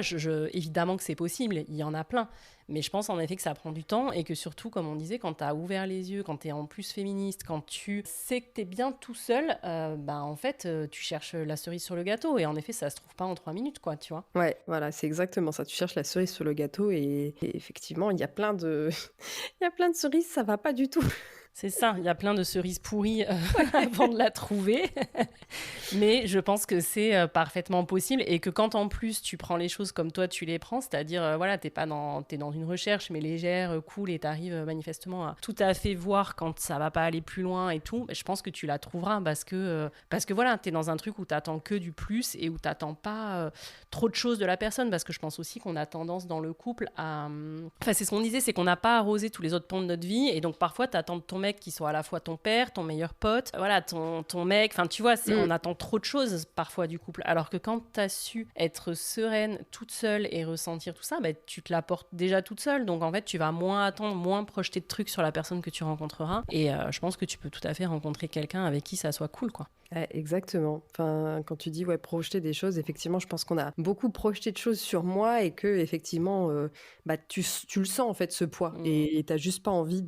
évidemment que c'est possible, il y en a plein. Mais je pense en effet que ça prend du temps et que surtout, comme on disait, quand tu as ouvert les yeux, quand tu es en plus féministe, quand tu sais que tu es bien tout seul, en fait, tu cherches la cerise sur le gâteau. Et en effet, ça se trouve pas en 3 minutes, quoi, tu vois. Ouais, voilà, c'est exactement ça. Tu cherches la cerise sur le gâteau et effectivement, il y a plein de cerises, ça va pas du tout. C'est ça, il y a plein de cerises pourries avant de la trouver. Mais je pense que c'est parfaitement possible et que quand en plus tu prends les choses comme toi tu les prends, c'est-à-dire t'es dans une recherche mais légère, cool et t'arrives manifestement à tout à fait voir quand ça va pas aller plus loin et tout, je pense que tu la trouveras parce que voilà, t'es dans un truc où t'attends que du plus et où t'attends pas trop de choses de la personne, parce que je pense aussi qu'on a tendance dans le couple à... Enfin, c'est ce qu'on disait, c'est qu'on n'a pas arrosé tous les autres pans de notre vie et donc parfois t'attends de ton mec qui soit à la fois ton père, ton meilleur pote, voilà, ton mec, enfin tu vois, on attend trop de choses parfois du couple, alors que quand t'as su être sereine toute seule et ressentir tout ça, tu te l'apportes déjà toute seule, donc en fait tu vas moins attendre, moins projeter de trucs sur la personne que tu rencontreras, et je pense que tu peux tout à fait rencontrer quelqu'un avec qui ça soit cool, quoi. Exactement. Enfin, quand tu dis projeter des choses, effectivement, je pense qu'on a beaucoup projeté de choses sur moi et que effectivement, tu le sens en fait ce poids et t'as juste pas envie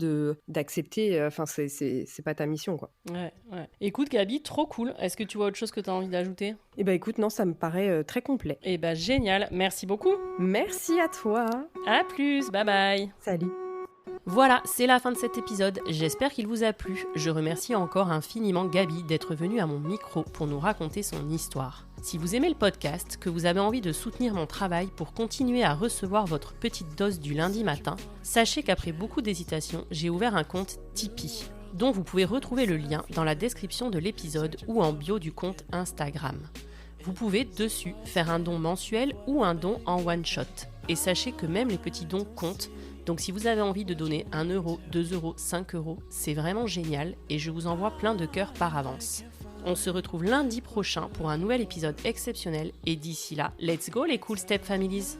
d'accepter. Enfin, c'est pas ta mission, quoi. Ouais. Écoute, Gabi, trop cool. Est-ce que tu vois autre chose que t'as envie d'ajouter ? Écoute, non, ça me paraît très complet. Génial. Merci beaucoup. Merci à toi. À plus. Bye bye. Salut. Voilà, c'est la fin de cet épisode, j'espère qu'il vous a plu. Je remercie encore infiniment Gabi d'être venue à mon micro pour nous raconter son histoire. Si vous aimez le podcast, que vous avez envie de soutenir mon travail pour continuer à recevoir votre petite dose du lundi matin, sachez qu'après beaucoup d'hésitation, j'ai ouvert un compte Tipeee, dont vous pouvez retrouver le lien dans la description de l'épisode ou en bio du compte Instagram. Vous pouvez dessus faire un don mensuel ou un don en one shot. Et sachez que même les petits dons comptent. Donc si vous avez envie de donner 1€, 2€, 5€, c'est vraiment génial et je vous envoie plein de cœurs par avance. On se retrouve lundi prochain pour un nouvel épisode exceptionnel et d'ici là, let's go les Cool Step Families.